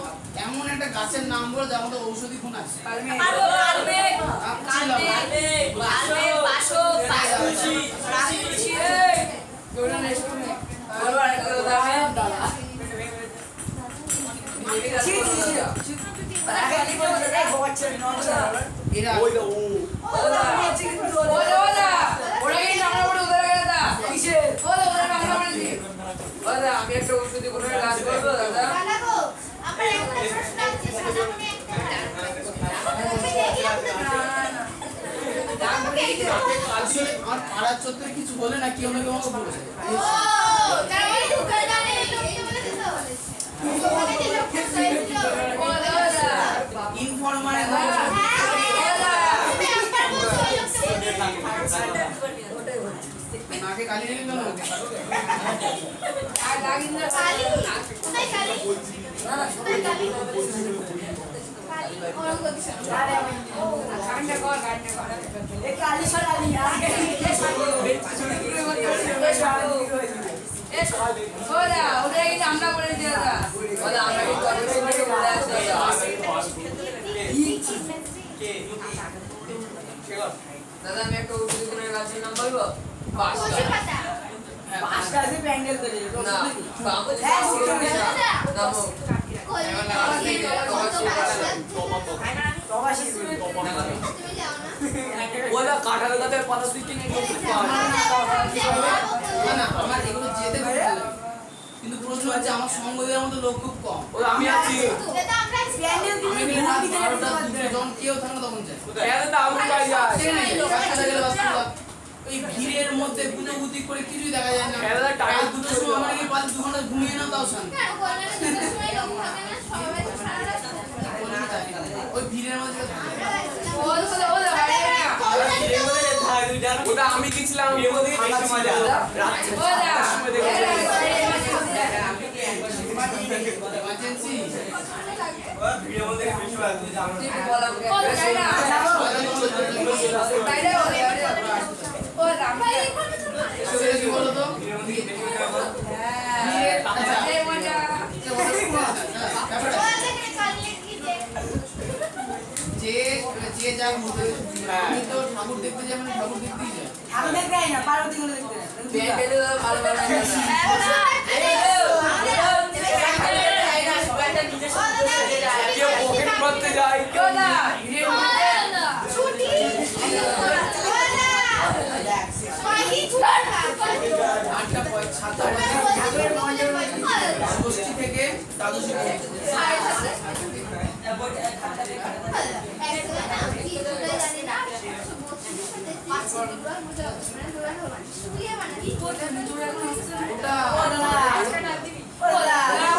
এমন একটা গাছের নাম বলো যার মধ্যে ঔষধি গুণ আছে এরা ওইটা ও আমি একটা ওষুধি কোনো কাজ করবো দাদা বানাবো আমার একটা প্রশ্ন আছে সামনে আসলে আমার পাড়ার চত্বরে কিছু বলে না কেউ না কেউ আমাকে বলেছে ও তার মানে দোকানদারে লোককে বলে দিতে বলেছে ওখানে যে লোকটা ছিল ও দাদা ইনফরমাল তুমি একবার বলছো ওই লোকটা নাকে কালি লেগে গেল কালি কোথায় কালি কোথায় কালি কালি ওর কথা গানটা কর ওরা ওদের কিন্তু আমরা বলে দিই দাদা দাদা আমরা কিন্তু অনেক সময় বলে আসছি দাদা আমি একটা ওষুধি কোনো গাছের নাম বলবো কচি পাতা পাঁচটা আছে প্যান্ডেল করে না বাবু নামো কলমি কত পাতা প্রবাসী তুমি যাও না ওরা কাঁঠাল গাছের পাতা দিকে নিয়ে না না আমার এগুলো যেতে খুব ভালো লাগে। কিন্তু প্রশ্ন হচ্ছে আমার সঙ্গ দেওয়ার মতো লোক খুব কম ওরা আমি আছি দাদা আমরা প্যান্ডেল আমি কিন্তু রাত 12টা যখন কেউ থাকে না তখন যাই এত তো আমি পাই যায় ঠিক আছে বাচ্চারা গেলে বাচ্চারা ওই ভিড়ের মধ্যে গুনোগুতি করে কিছুই দেখা যায় না খেলাটা টাইম রাত দুটোর সময় আমরা কি 2 ঘন্টা ঘুমিয়ে নাও তাও শান্তি কেন কোরআনের দুটোর সময় লোক থাকে না সবাই তো সারা রাত থাকে। ওই ভিড়ের মধ্যে থাকে। আমরা ওরা বাইরে না কলকাতা ওটা আমি গেছিলাম ফাঁকা ছিল। রাত্রে 7টার সময় দেখেছি। এমার্জেন্সি কি বলো তো যে যে যা ঘুরতে আমি তো ঠাকুর দেখতে যাই মানে ঠাকুর দেখতেই যাই আমি দেখতে যাই না, পার্বতী গুলো দেখতে যাই। কেউ পকেট করতে যায় কেউ ষষ্ঠী থেকে দ্বাদশী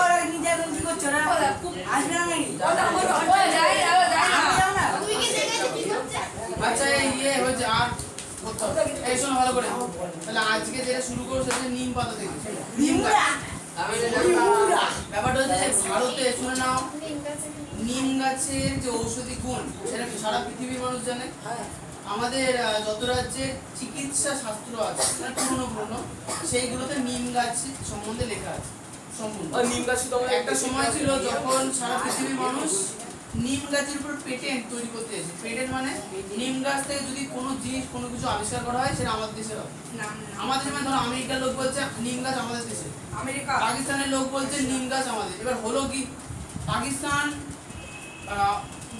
ওরা নিজের রুম কি করছো না? আসবে না নাকি? আচ্ছা ইয়ে হয়েছে আর এই শোনো ভালো করে তাহলে আজকে যেটা শুরু করো সেটা নিম পাতা থেকে নিম গাছ ব্যাপারটা হচ্ছে যে ভারতে শুনে নাও নিম গাছের যে ঔষধি গুণ সেটা কি সারা পৃথিবীর মানুষ জানে আমাদের যত রাজ্যে চিকিৎসা শাস্ত্র আছে মানে পুরনো সেইগুলোতে নিম গাছ সম্বন্ধে লেখা আছে সম্পূর্ণ আর নিম গাছ তো একটা সময় ছিল যখন সারা পৃথিবীর মানুষ নিম গাছের উপর পেটেন্ট তৈরি করতে এসেছে পেটেন্ট মানে নিম গাছ থেকে যদি কোনো জিনিস কোনো কিছু আবিষ্কার করা হয় সেটা আমাদের দেশের হবে আমাদের যেমন ধরো আমেরিকার লোক বলছে নিম গাছ আমাদের দেশে আমেরিকা পাকিস্তানের লোক বলছে নিম গাছ আমাদের এবার হলো কি পাকিস্তান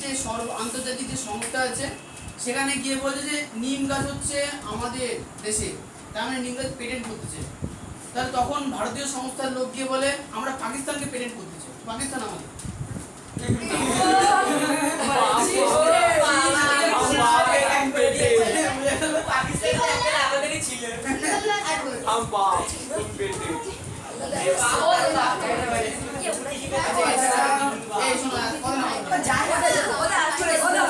যে আন্তর্জাতিক যে সংস্থা আছে সেখানে গিয়ে বলছে যে নিম গাছ হচ্ছে আমাদের দেশে তার মানে নিম গাছ পেটেন্ট করতে চাই তাহলে তখন ভারতীয় সংস্থার লোক গিয়ে বলে আমরা পাকিস্তানকে পেটেন্ট করতে চাই পাকিস্তান আমাদের এই শোনো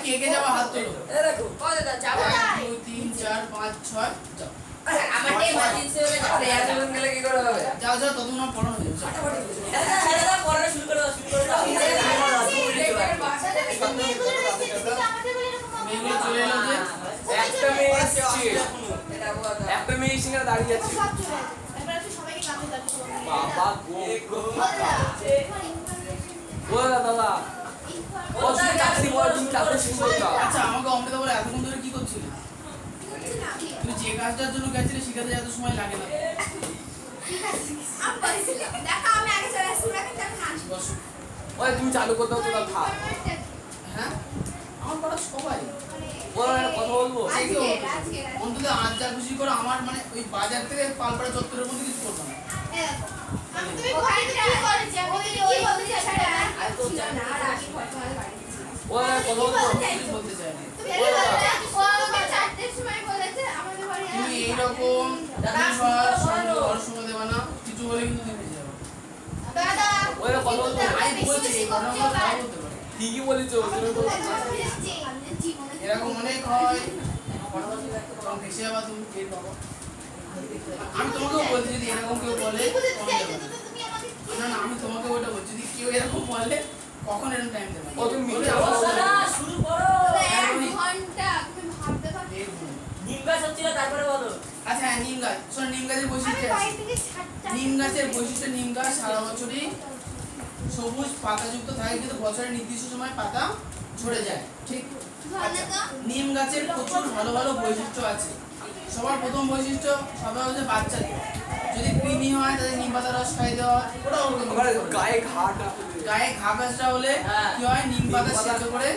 কে কে যাওয়া হাত তোলো 1 2 3 4 5 6 যাও যাও ততক্ষণ পড়ানো হয়ে যাবে মেয়েগুলো চলে এলো যে একটা মেয়ে এসছে একটা মেয়ে সিঙ্গারা দাঁড়িয়ে আছে বাবা গো বলা দাদা ও তুমি চাকরি বল তুমি চাকরি শুরু করতে আচ্ছা আমাকে অমৃতা বলে এতক্ষণ ধরে কি করছিলে তুমি যে কাজটার জন্য গেছিলে শিখাতে এত সময় লাগে না বসো ওই তুমি চালু করতে হতো না থাক হ্যাঁ আমার পাড়া সবাই বলো একটা কথা বলবো অন্তত আজ যা খুশি করে আমার মানে ওই বাজার থেকে পালপাড়া চত্বরের মধ্যে কিছু করবো না ওই একটা কথা বলবো কিছু বলতে চাই না তুমি এইরকম সময় দেবে না কিছু বলে কিন্তু তুমি যাবে ওই একটা কথা বলবো আমি বলছি এই ঘটনাগুলো তাও বলতে পারে ঠিকই বলেছো তুমি বলো এরকম অনেক হয় তখন ভেসে যাবা তুমি টের পাবো আমি তোমাকেও বলছি যদি এরকম কেউ বলে না না আমি তোমাকে ওটা বলছি যদি কেউ এরকম বলে কখন এরকম টাইম দেবে ও তুমি বলে মিথ্যে আমার কথা সাথে বলো। শুরু করো। এই ভুল। নিম গাছ হচ্ছিল, তারপরে বলো। আচ্ছা হ্যাঁ নিম গাছ শোনো নিম গাছের বৈশিষ্ট্য আছে নিম গাছের বৈশিষ্ট্য নিম গাছ সারা বছরই সবুজ পাতাযুক্ত থাকে কিন্তু বছরের নির্দিষ্ট সময় পাতা ঝরে যায় ঠিক নিম গাছের প্রচুর ভালো ভালো বৈশিষ্ট্য আছে সবার প্রথম বৈশিষ্ট্য সবার হচ্ছে বাচ্চাদের যদি কৃমি হয় তাদের নিম পাতা রস খাই দেওয়া ওটা ওরকম আবার গায়ে ঘাটা গায়ে ঘা ব্যাসটা হলে কি হয় নিম পাতা সেদ্ধ করে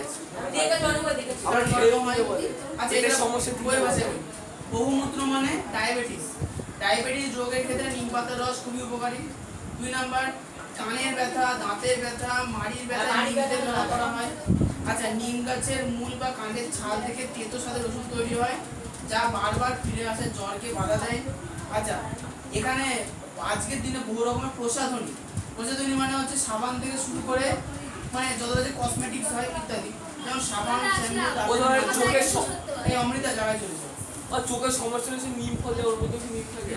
দেখেছো, অনুভব দেখেছো। আবার গরম হয় আচ্ছা এটা এটা সমস্যা সমস্যা বই ভাষায় বলি। বহুমূত্র মানে ডায়াবেটিস রোগের ক্ষেত্রে নিম পাতার রস খুবই উপকারী 2 নাম্বার কানের ব্যথা দাঁতের ব্যথা মাড়ির ব্যথা নিম তেল ব্যবহার করা হয় আচ্ছা নিম গাছের মূল বা কাণ্ডের ছাল থেকে তেতো স্বাদের ওষুধ তৈরি হয় যা বারবার ফিরে আসে জ্বরকে বাধা দেয় আচ্ছা এখানে আজকের দিনে বহু রকমের প্রসাধনী মানে হচ্ছে সাবান থেকে শুরু করে মানে যত যে কসমেটিক্স হয় ইত্যাদি যেমন সাবান শ্যাম্পু ও ধর চোখের এই অমৃতা জায়গায় চলেছে আর চোখের সমস্যা হচ্ছে নিম ফলে ওর মধ্যে কি নিম থাকে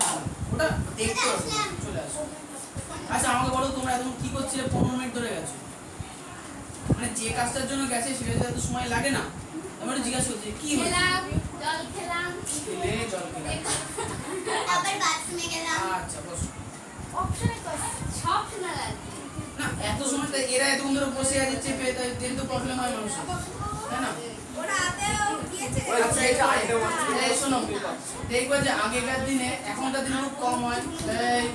ওটা দেখতে হবে চলে আসো আচ্ছা আমাকে বলো তোমরা এখন কি করছিলে 15 মিনিট ধরে গেছো মানে যে কাজটার জন্য গেছে সেটা তো সময় লাগে না আমি একটু জিজ্ঞাসা করছি কি হয়েছে খেলাম জল খেলাম খেলে জল খেলে আবার বাথরুমে গেলাম আচ্ছা বসো অপশনে সব শোনা লাগবে না এত সময় তো এরা এতক্ষণ ধরে বসে আছে চেপে তাই দেরি তো প্রবলেম হয় মানুষের তাই না ওরা হাতেও গিয়েছে আচ্ছা এটা আইডিয়া মারছে এই শোনো দেখবে যে আগেকার দিনে এখনকার দিনে খুব কম হয় এই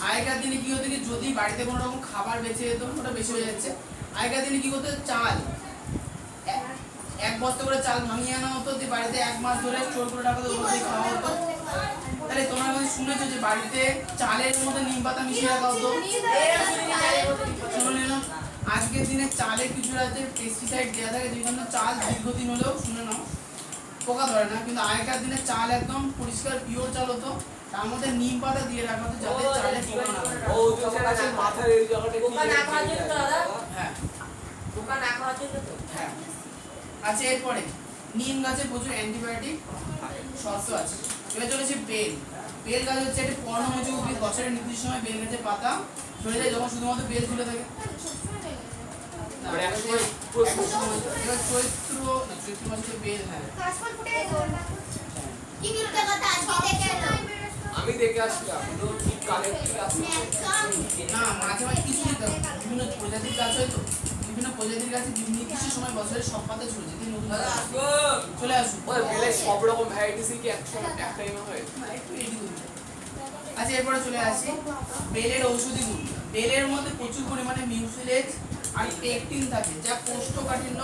আগেকার দিনে কি হতো কি যদি বাড়িতে কোনো রকম খাবার বেঁচে যেত ওটা বেশি হয়ে যাচ্ছে আগেকার দিনে কি করতো চাল এক বস্তা করে চাল ভাঙিয়ে আনা হতো যে বাড়িতে 1 মাস ধরে স্টোর করে রাখা হতো ওটাই খাওয়া হতো তাহলে তোমরা হয়তো শুনেছো যে বাড়িতে চালের মধ্যে নিম পাতা মিশিয়ে রাখা হতো শুনে নিলাম আজকের দিনে চালে কিছু আছে পেস্টিসাইড দেওয়া থাকে যে জন্য চাল দীর্ঘদিন হলেও শুনে নাও পোকা ধরে না কিন্তু আগেকার দিনে চাল একদম পরিষ্কার পিওর চাল হতো তার মধ্যে নিম পাতা দিয়ে রাখা হতো যাতে চালে পোকা না লাগে ও তো আছে মাথার এই জায়গাটা পোকা না খাওয়ার জন্য তো দাদা হ্যাঁ পোকা না খাওয়ার জন্য তো হ্যাঁ আচ্ছা এরপরে নিম গাছে প্রচুর অ্যান্টিবায়োটিক শর্ত আছে এবার চলেছে বেল বেল গাছ হচ্ছে একটা পর্ণমোচী উদ্ভিদ বছরের নির্দিষ্ট সময় বেল গাছের পাতা ঝরে যায় যখন শুধুমাত্র বেল ঝুলে থাকে মানে একসময় পুরো এবার চৈত্র মাসে বেল হ্যাঁ কাশফল ফুটে গেছে কি মিথ্যা কথা আজকে দেখে এলো আমি দেখে আসলাম তো ঠিক কালেক্ট আসছে না মাঝে মাঝে কিছু নিতে হবে। বিভিন্ন প্রজাতির গাছ হয় তো বিভিন্ন প্রজাতির গাছে নির্দিষ্ট সময় বছরের সব পাতা ঝরে যেতে নতুন পাতা আসে। চলে আসুন ওই বেলে সব রকম ভ্যারাইটিসই কি একসময় এক টাইমে হয় না, একটু রেডি করুন আচ্ছা এরপরে চলে আসি বেলের ঔষধি গুণ বেলের মধ্যে প্রচুর পরিমাণে মিউসিলেজ আর পেকটিন থাকে যা কোষ্ঠকাঠিন্য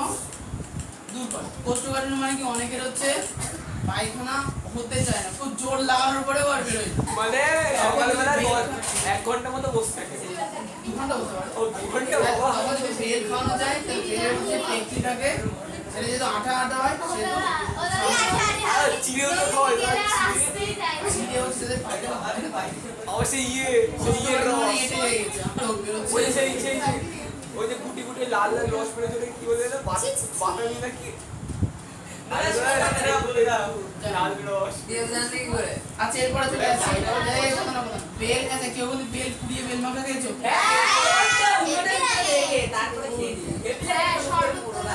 দূর করে কোষ্ঠকাঠিন্য মানে কি অনেকের হচ্ছে পায়খানা হতে চায় না খুব জোর লাগানোর পরেও আর বেরোয় না মানে সকালবেলা 1 ঘন্টা মতো বসে থাকে 2 ঘন্টা হতে পারে ও 2 ঘন্টা বাবা আবার যদি বেল খাওয়ানো যায় তাহলে বেলের মধ্যে পেকটিন থাকে সেটা যদি আঠা আঠা হয় সে তো আর চিড়েও তো খাওয়া যায় আসতেই যায় ছিঁড়ে হচ্ছে যে পায়খানা হয় না অবশ্যই সেই রস এটে হয়ে গেছে আমরা বেরোচ্ছি ওই যে সেই ওই যে গুটি গুটি লাল লাল রস পড়ে চলে কি বলে না বাটামি নাকি লাল রস দিয়ে জানলে কি করে আচ্ছা এরপরে চলে আসছি এই কথা না কথা বেল আছে কেউ বলি বেল পুড়িয়ে বেল মাখা খেয়েছো তারপরে খেয়ে দিই হ্যাঁ শরবত করে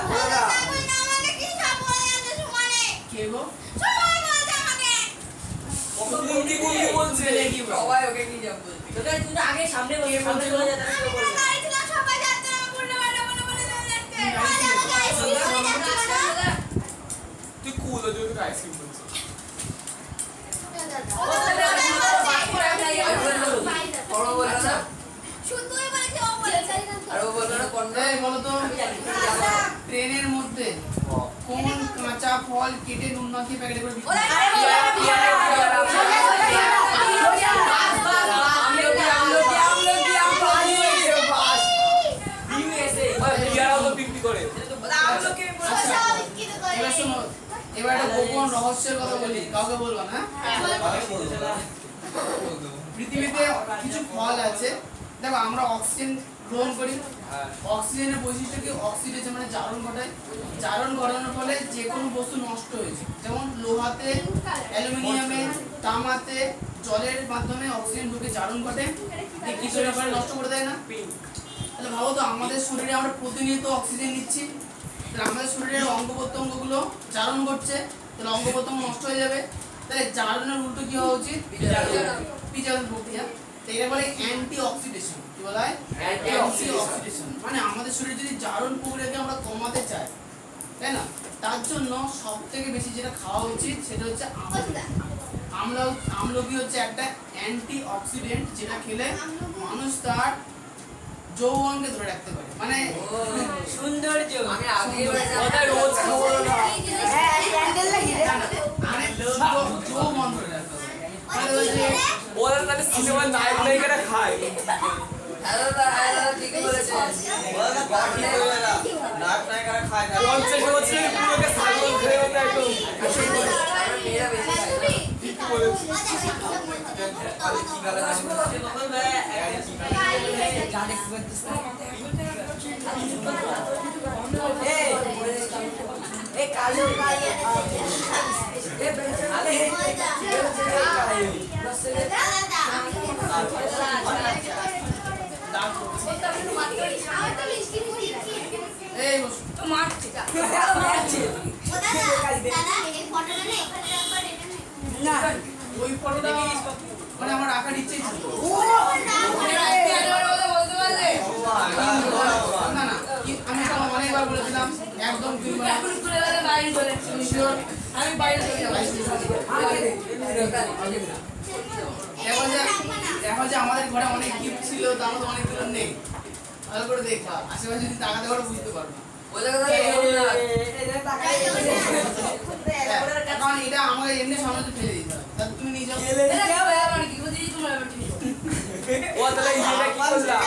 আমাকে কি সব বলে যাচ্ছে সুমানে কে গো সবাই বলছে আমাকে কুন্তি বলছে কি বলে? সবাই ওকে কি যাব বলছি তোকে তুই তো আগে সামনে বসে সামনে চলে যেতে আমি পুরো গাড়ি ছিলাম সবাই যাচ্ছে আমার পুরো বাড়ি বলে চলে যাচ্ছে আমাকে আইসক্রিম খাওয়াতে যাচ্ছিল না তুই কুল ও যদি আইসক্রিম বলছিস বড় বললো না শুধুই বলেছে ও বলেছে আর ও বললো না কোন এই বলো তো ট্রেনের মধ্যে কোন কাঁচা ফল কেটে নুন মাখিয়ে প্যাকেটে করে বিক্রি করে? বিয়ারাও তো বিক্রি করে এবার শোনো এবার একটা গোপন রহস্যের কথা বলি কাউকে বলবো না পৃথিবীতে কিছু ফল আছে দেখো আমরা অক্সিজেন গ্রহণ করি অক্সিজেনের বৈশিষ্ট্য কি অক্সিডেশন মানে জারণ ঘটায় জারণ ঘটানোর ফলে যে কোনো বস্তু নষ্ট হয়েছে যেমন লোহাতে অ্যালুমিনিয়ামে তামাতে জলের মাধ্যমে অক্সিজেন ঢুকে জারণ ঘটে কি তৈরি করে নষ্ট করে দেয় না তাহলে ভাবো তো আমাদের শরীরে আমরা প্রতিনিয়ত অক্সিজেন নিচ্ছি তাহলে আমাদের শরীরের অঙ্গ প্রত্যঙ্গগুলো জারণ করছে তাহলে অঙ্গ প্রত্যঙ্গ নষ্ট হয়ে যাবে তাহলে জারণের উল্টো কি হওয়া উচিত বিজারণ প্রক্রিয়া তো এটা বলে অ্যান্টি অক্সিডেশন কি বলা হয় অ্যান্টি অক্সিডেশন মানে আমাদের শরীরে যদি জারণ প্রক্রিয়াকে আমরা কমাতে চাই তাই না তার জন্য সব থেকে বেশি যেটা খাওয়া উচিত সেটা হচ্ছে আমলকি হচ্ছে একটা অ্যান্টি অক্সিডেন্ট যেটা খেলে মানুষ তার যৌবনকে ধরে রাখতে পারে মানে সৌন্দর্য আমি আগে রোজ খাবো না মানে যৌবন ধরে রাখতে পারে মানে ওই যে ওরা তাহলে সিনেমার নায়ক নায়িকারা খায় হ্যালো ঠিক বলেছে খায় না 50 বছরের পুরোকে ছাগল খেয়ে ওটা একদম মেয়েরা বেশি খায় ঠিক বলেছিস যা দেখতে পাচ্ছিস না এই কালো কালো এই বস তো মারছে না ওই ফটোটা মানে আমার রাখার ইচ্ছেই ছিল বলতে পারলে না না আমি তো অনেকবার বলেছিলাম একদম তুলবা এখন তুলে গেলে বাইরে চলে শিওর আমি বাইরে চলে যাবো দেখো যে আমাদের ঘরে অনেক গিফট ছিল তার মধ্যে অনেকগুলো নেই ভালো করে দেখবা আশেপাশে যদি তাকাতে পারো বুঝতে পারবা কারণ এটা আমাকে এমনি সামনে ফেলে দিতে হবে তা তুমি নিজে কি বলছি তোমার এবার ঠিক ও তাহলে এটা কি করলা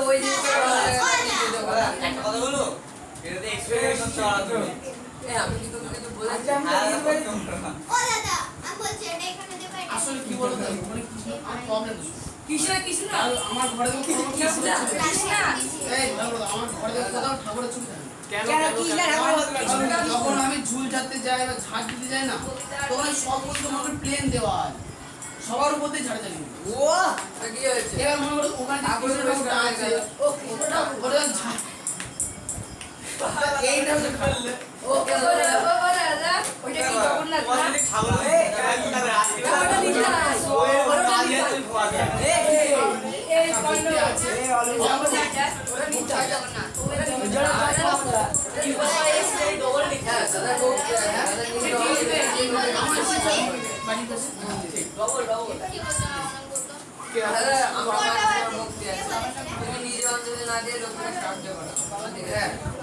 ওই জিনিসটা একটা কথা বলো এটাতে এক্সপেরিমেন্ট করতে পারো তুমি আমি কিন্তু তোকে তো বলেছি আসলে কি বলতো মানে কিছু আমার প্রবলেম কৃষ্ণা কৃষ্ণা আমার ঘরে তো কোনো কৃষ্ণা কৃষ্ণা এই ভালো কথা, আমার ঘরে তো কোথাও ঠাকুরের ছবি থাকে না। কেন কেন কি না যখন আমি ঝুল ঝাড়তে যাই বা ঝাড় দিতে যাই না তখন ওই সব বস্তু আমাকে প্লেন দেওয়া হয় সবার উপর দিয়ে ঝাড়ে চালিয়ে ও কি হয়েছে এবার মনে করো ওখানে যে কৃষ্ণের ঠাকুরটা আছে ওটা ঝাড় এইটা হচ্ছে খালে ও বলে দাদা ওইটা কি জগন্নাথ না ছাগল ওটা নিতে এই কন্ড আছে জগন্নাথ ওটা নিতে জগন্নাথ বাড়ির পাশে তুমি নিজে অঞ্চলে না দিয়ে লোককে সাহায্য করো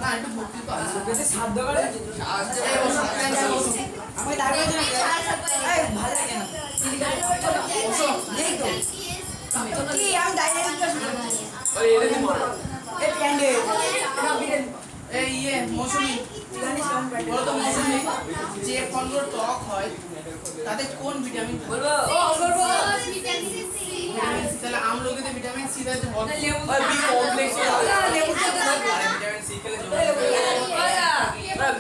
না একটু ভক্তি তো আছে বেশি সাধ্য করে সাহায্য এই বসো, এই বসো। আমি দাঁড়িয়ে আছি এই ভালো লাগে না বসো। এই তো কি আমি দাঁড়িয়ে আছি আরে এটা কি মার এই প্যান্ডে এটা বিরেন এই মৌসুমি জানিস কেমন প্যান্ডে বলো তো মৌসুমি যে ফলগুলো টক হয় তাতে কোন ভিটামিন থাকে? বলবো ভিটামিন সি। তাহলে আমলকিতে ভিটামিন সি থাকে ভরপুর। আর বি কমপ্লেক্স লেবু খেতে থাকবে ভিটামিন সি খেলে জমে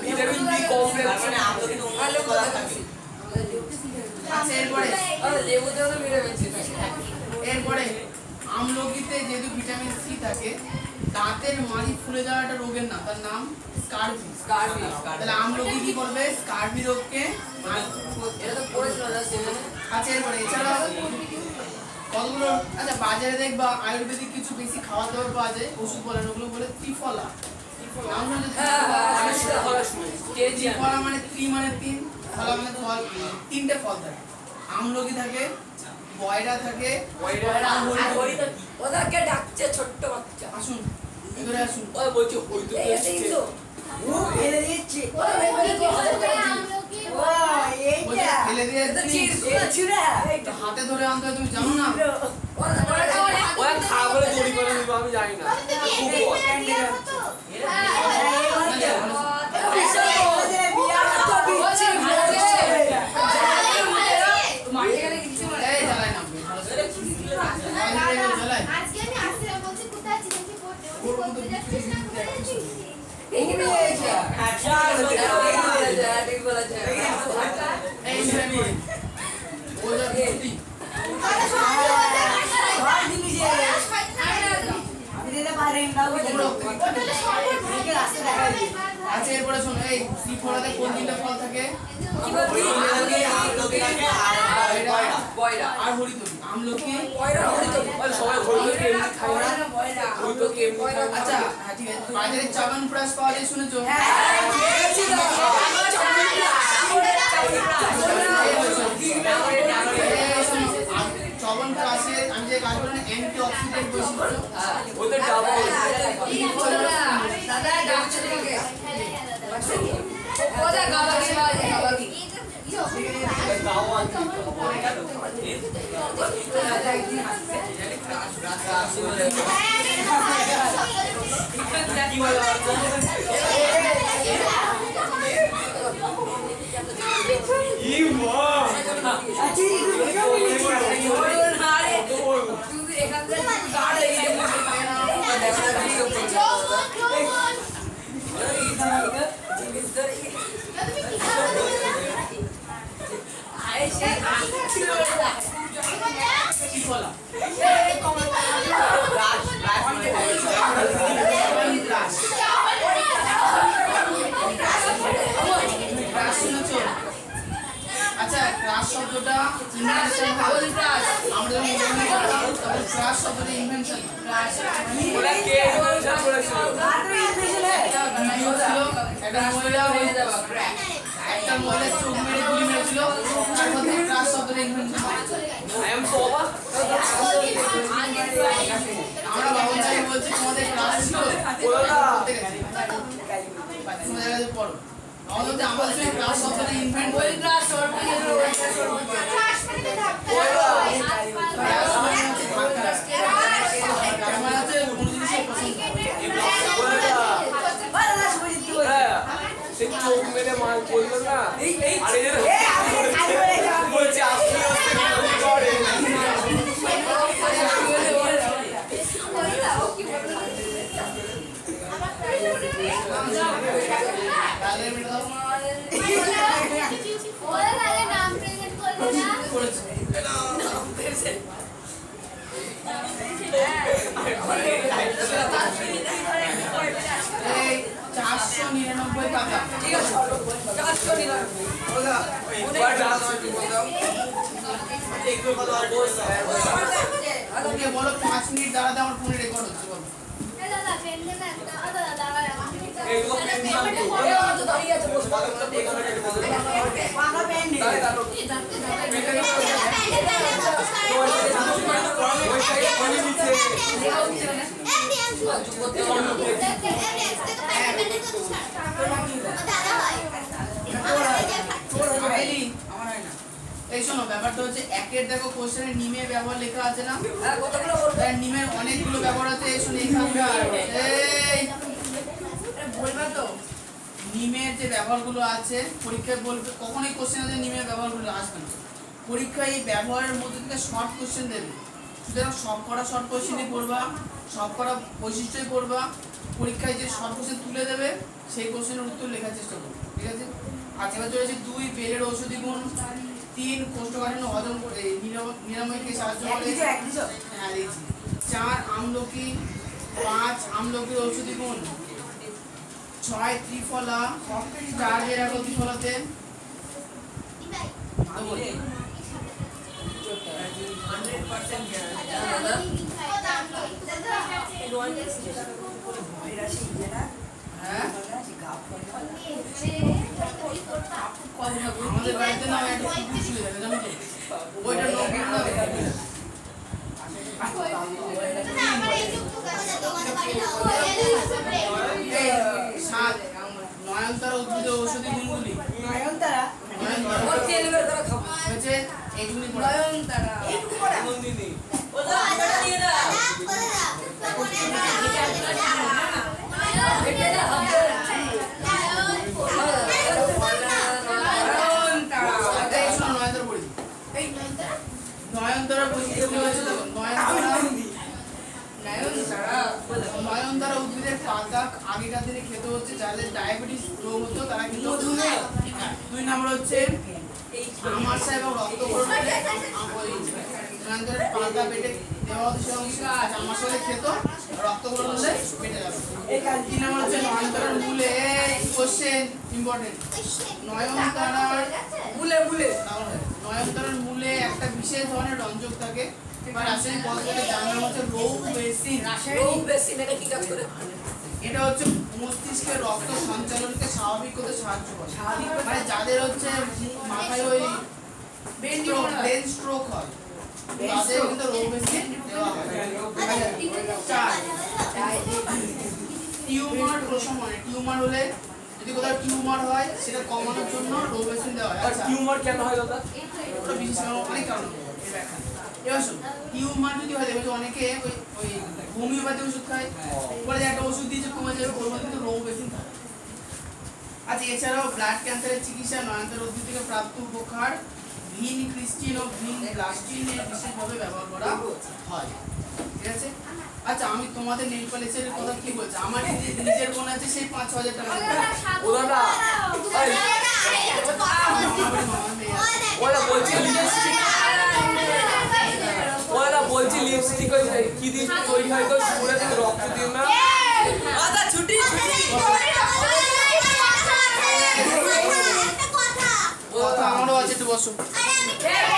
ভিটামিন বি কমপ্লেক্স মানে আমরা কিন্তু অন্য কথা থাকি আচ্ছা এরপরে লেবুতেও তো ভিটামিন সি থাকে এরপরে আমলকিতে যেহেতু ভিটামিন সি থাকে দাঁতের মাড়ি ফুলে যাওয়া একটা রোগের নাম তার নাম স্কারভি। স্কারভি তাহলে আমলকি কি করবে স্কারভি রোগকে এটা তো পড়েছিল না সেখানে আচ্ছা এরপরে এছাড়াও কতগুলো আচ্ছা বাজারে দেখবা আয়ুর্বেদিক কিছু বেশি খাওয়া দাওয়ার পাওয়া যায় ওষুধ বলেন ওগুলো বলে ত্রিফলা নাম শুনেছো ত্রিফলা? ত্রিফলা মানে ত্রি মানে তিন ফলা মানে ফল তিনটে ফল থাকে আমলকি থাকে বয়রা থাকে আর হরিতকি। ওদেরকে ডাকছে ছোট্ট বাচ্চা আসুন এবারে আসুন ওই বলছি ওই তো ও ফেলে দিচ্ছি ও বলছে এইটা ফেলে দিয়ে জিনিস ছুরা হাতে ধরে আনতে হয় তুমি জানো না ওই খারাপ বলে চুরি করে নিব আমি জানি না এই জ্বালায় নামবে জ্বালায় আজকে আমি আসলে বলছি কোথায় আছি দেখি পড়তে ওই বলতে যাচ্ছিস না কোথায় আছিস ঠিক বলেছে এই শুনি ওজা ভর্তি ভাই জিনিস আমি দিতে পারি না ওকে রাস্তা দেখা যায় আচ্ছা এরপরে শোনো এই ত্রিফলাতে কোন তিনটে ফল থাকে বয়রা আর হরিতকি আমলকি ওই সবাই ঘুরে ঘুরে এমনি খায় না ওই তো এমনি খায় না আচ্ছা হ্যাঁ ঠিক আছে বাজারে চাবান প্রাস পাওয়া যায় শুনেছো চবন প্রাসে আমি যে কাজ করি অ্যান্টি অক্সিডেন্ট বৈশিষ্ট্য ওই তো ডাবল দাদা ডাকছে তোমাকে ওদের গাবাগি গাবাগি এখান থেকে গাড় লেগে ক্রাশ শুনেছো? আচ্ছা ক্রাশ শব্দটা ইনভেনশন আমরা যখন ইনভেনশন করতাম তখন ক্রাশ শব্দটা ইনভেনশন ওরা কে ইনভেনশন করেছিল? ভিডিও ছিল একটা মহিলা একটা মহিলা চোখ মেরে গুলি মেরেছিল তার মধ্যে ক্রাশ শব্দটা ইনভেনশন আই এম সো অবাক। আমরা বাবুল ভাই বলছি তোমাদের ক্লাস ছিল বলো না। তোমরা জায়গায় পড়ো আমাদের আমাদের সঙ্গে ক্লাস শব্দটা ইনভেন্ট ওই ক্লাস শর্ট হ্যাঁ, সেই চোখ মেরে মাল বললো না আরে বলছে আপনি হচ্ছে গুলি করে। নাম প্রেজেন্ট করবে না এই 499 টাকা ঠিক আছে 499 ওকে বলো 5 মিনিট দাঁড়াতে আমার ফোনে রেকর্ড হচ্ছে বলো দাদা পেন দেন না দাদা দাদা এইগুলো প্রেম দিলাম তো। দাঁড়িয়ে আছে বসে বাংলা পেন নেই আইলি আমার হয় না এই শোনো ব্যাপারটা হচ্ছে একের দেখো কোশ্চেনে নিমের ব্যবহার লেখা আছে না হ্যাঁ কতগুলো বলবে তার নিমের অনেকগুলো ব্যবহার আছে এই শোনো এখানকার এই বলবে তো নিমের যে ব্যবহারগুলো আছে পরীক্ষায় বলবে কখনোই কোশ্চেন আছে নিমের ব্যবহারগুলো আসবে না পরীক্ষায় এই ব্যবহারের মধ্যে থেকে শর্ট কোশ্চেন দেবে সুতরাং সব করা শর্ট কোশ্চেনই পড়বা সব করা বৈশিষ্ট্যই পড়বা পরীক্ষায় যে শর্ট কোশ্চেন তুলে দেবে সেই কোশ্চেনের উত্তর লেখার চেষ্টা করবে ঠিক আছে আচ্ছা এবার চলেছে 2 বেলের ঔষধি গুণ 3 কোষ্ঠকাঠিন্য হজম করে নিরাময়কে সাহায্য করে হ্যাঁ দিয়েছি 4 আমলকি 5 আমলকির ঔষধি গুণ 6 ত্রিফলা 4 এর আগত ত্রিফলাতে হ্যাঁ আমাদের বাড়িতে না একটা কুকুর ছিল জানো তো ওইটা লোক না সাত নয়নতারা উদ্ভিদের ঔষধি গুণগুলি নয়নতারা নয়নতারা তেল বের করে খাবো হয়েছে এইগুলি নয়নতারা এইটুকু পড়া নন্দিনী দিয়ে দাও নয়নতারা বৈশিষ্ট্যগুলো হচ্ছে দেখো নয়নতারা উদ্ভিদের পাতা আগেকার দিনে খেতে হচ্ছে যাদের ডায়াবেটিস রোগ হতো তারা কিন্তু 2 নম্বর হচ্ছে আমাশা এবং রক্তকরণ নয়নতারার পাতা পেটে দেওয়া হতো সে অংশ আমাশা হলে খেত রক্তকরণ হলে পেটে যাবে 3 নম্বর হচ্ছে নয়নতারার মূলে কোশ্চেন ইম্পর্টেন্ট নয়নতারার মূলে একটা বিশেষ ধরনের রঞ্জক থাকে বা রাসায়নিক পদার্থকে জানার হচ্ছে রোবেসিন রাসায়নিক বেশি এটা কি কাজ করে এটা হচ্ছে মস্তিষ্কের রক্ত সঞ্চালনকে স্বাভাবিক করতে সাহায্য করে মানে যাদের হচ্ছে মাথায় ওই ব্রেন স্ট্রোক হয় তাদের কিন্তু রোবেসিন দেওয়া হয় 4 টিউমার প্রশমনে টিউমার হলে যদি কোথাও টিউমার হয় সেটা কমানোর জন্য রোবেসিন দেওয়া হয় আর টিউমার কেন হয় দাদা? ওটা বিশেষ অনেক কারণ আছে এই ব্যাখ্যা এবার শোনো টিউমার যদি হয় দেখো অনেকে ওই ওই হোমিওপ্যাথি ওষুধ খায় বলে যে একটা ওষুধ দিয়েছে কমে যাবে ওর মধ্যে কিন্তু রোবেসিন থাকে আচ্ছা এছাড়াও ব্লাড ক্যান্সারের চিকিৎসা নয়নতারা উদ্ভিদ থেকে প্রাপ্ত উপকার ভিন ক্রিস্টিন ও ভিন ব্লাস্টিনের বিশেষভাবে ব্যবহার করা হয় ঠিক আছে আচ্ছা আমি তোমাদের নেল পলিশের কথা কি বলছি আমার নিজের বোন আছে সেই 5-6 হাজার টাকা ও দাদা ওরা বলছে লিপস্টিক ওরা বলছে দিন তৈরি হয় তো শুনে তো রক্ত দিন না দাদা ছুটি ছুটি কথা আমারও আছে, একটু বসো।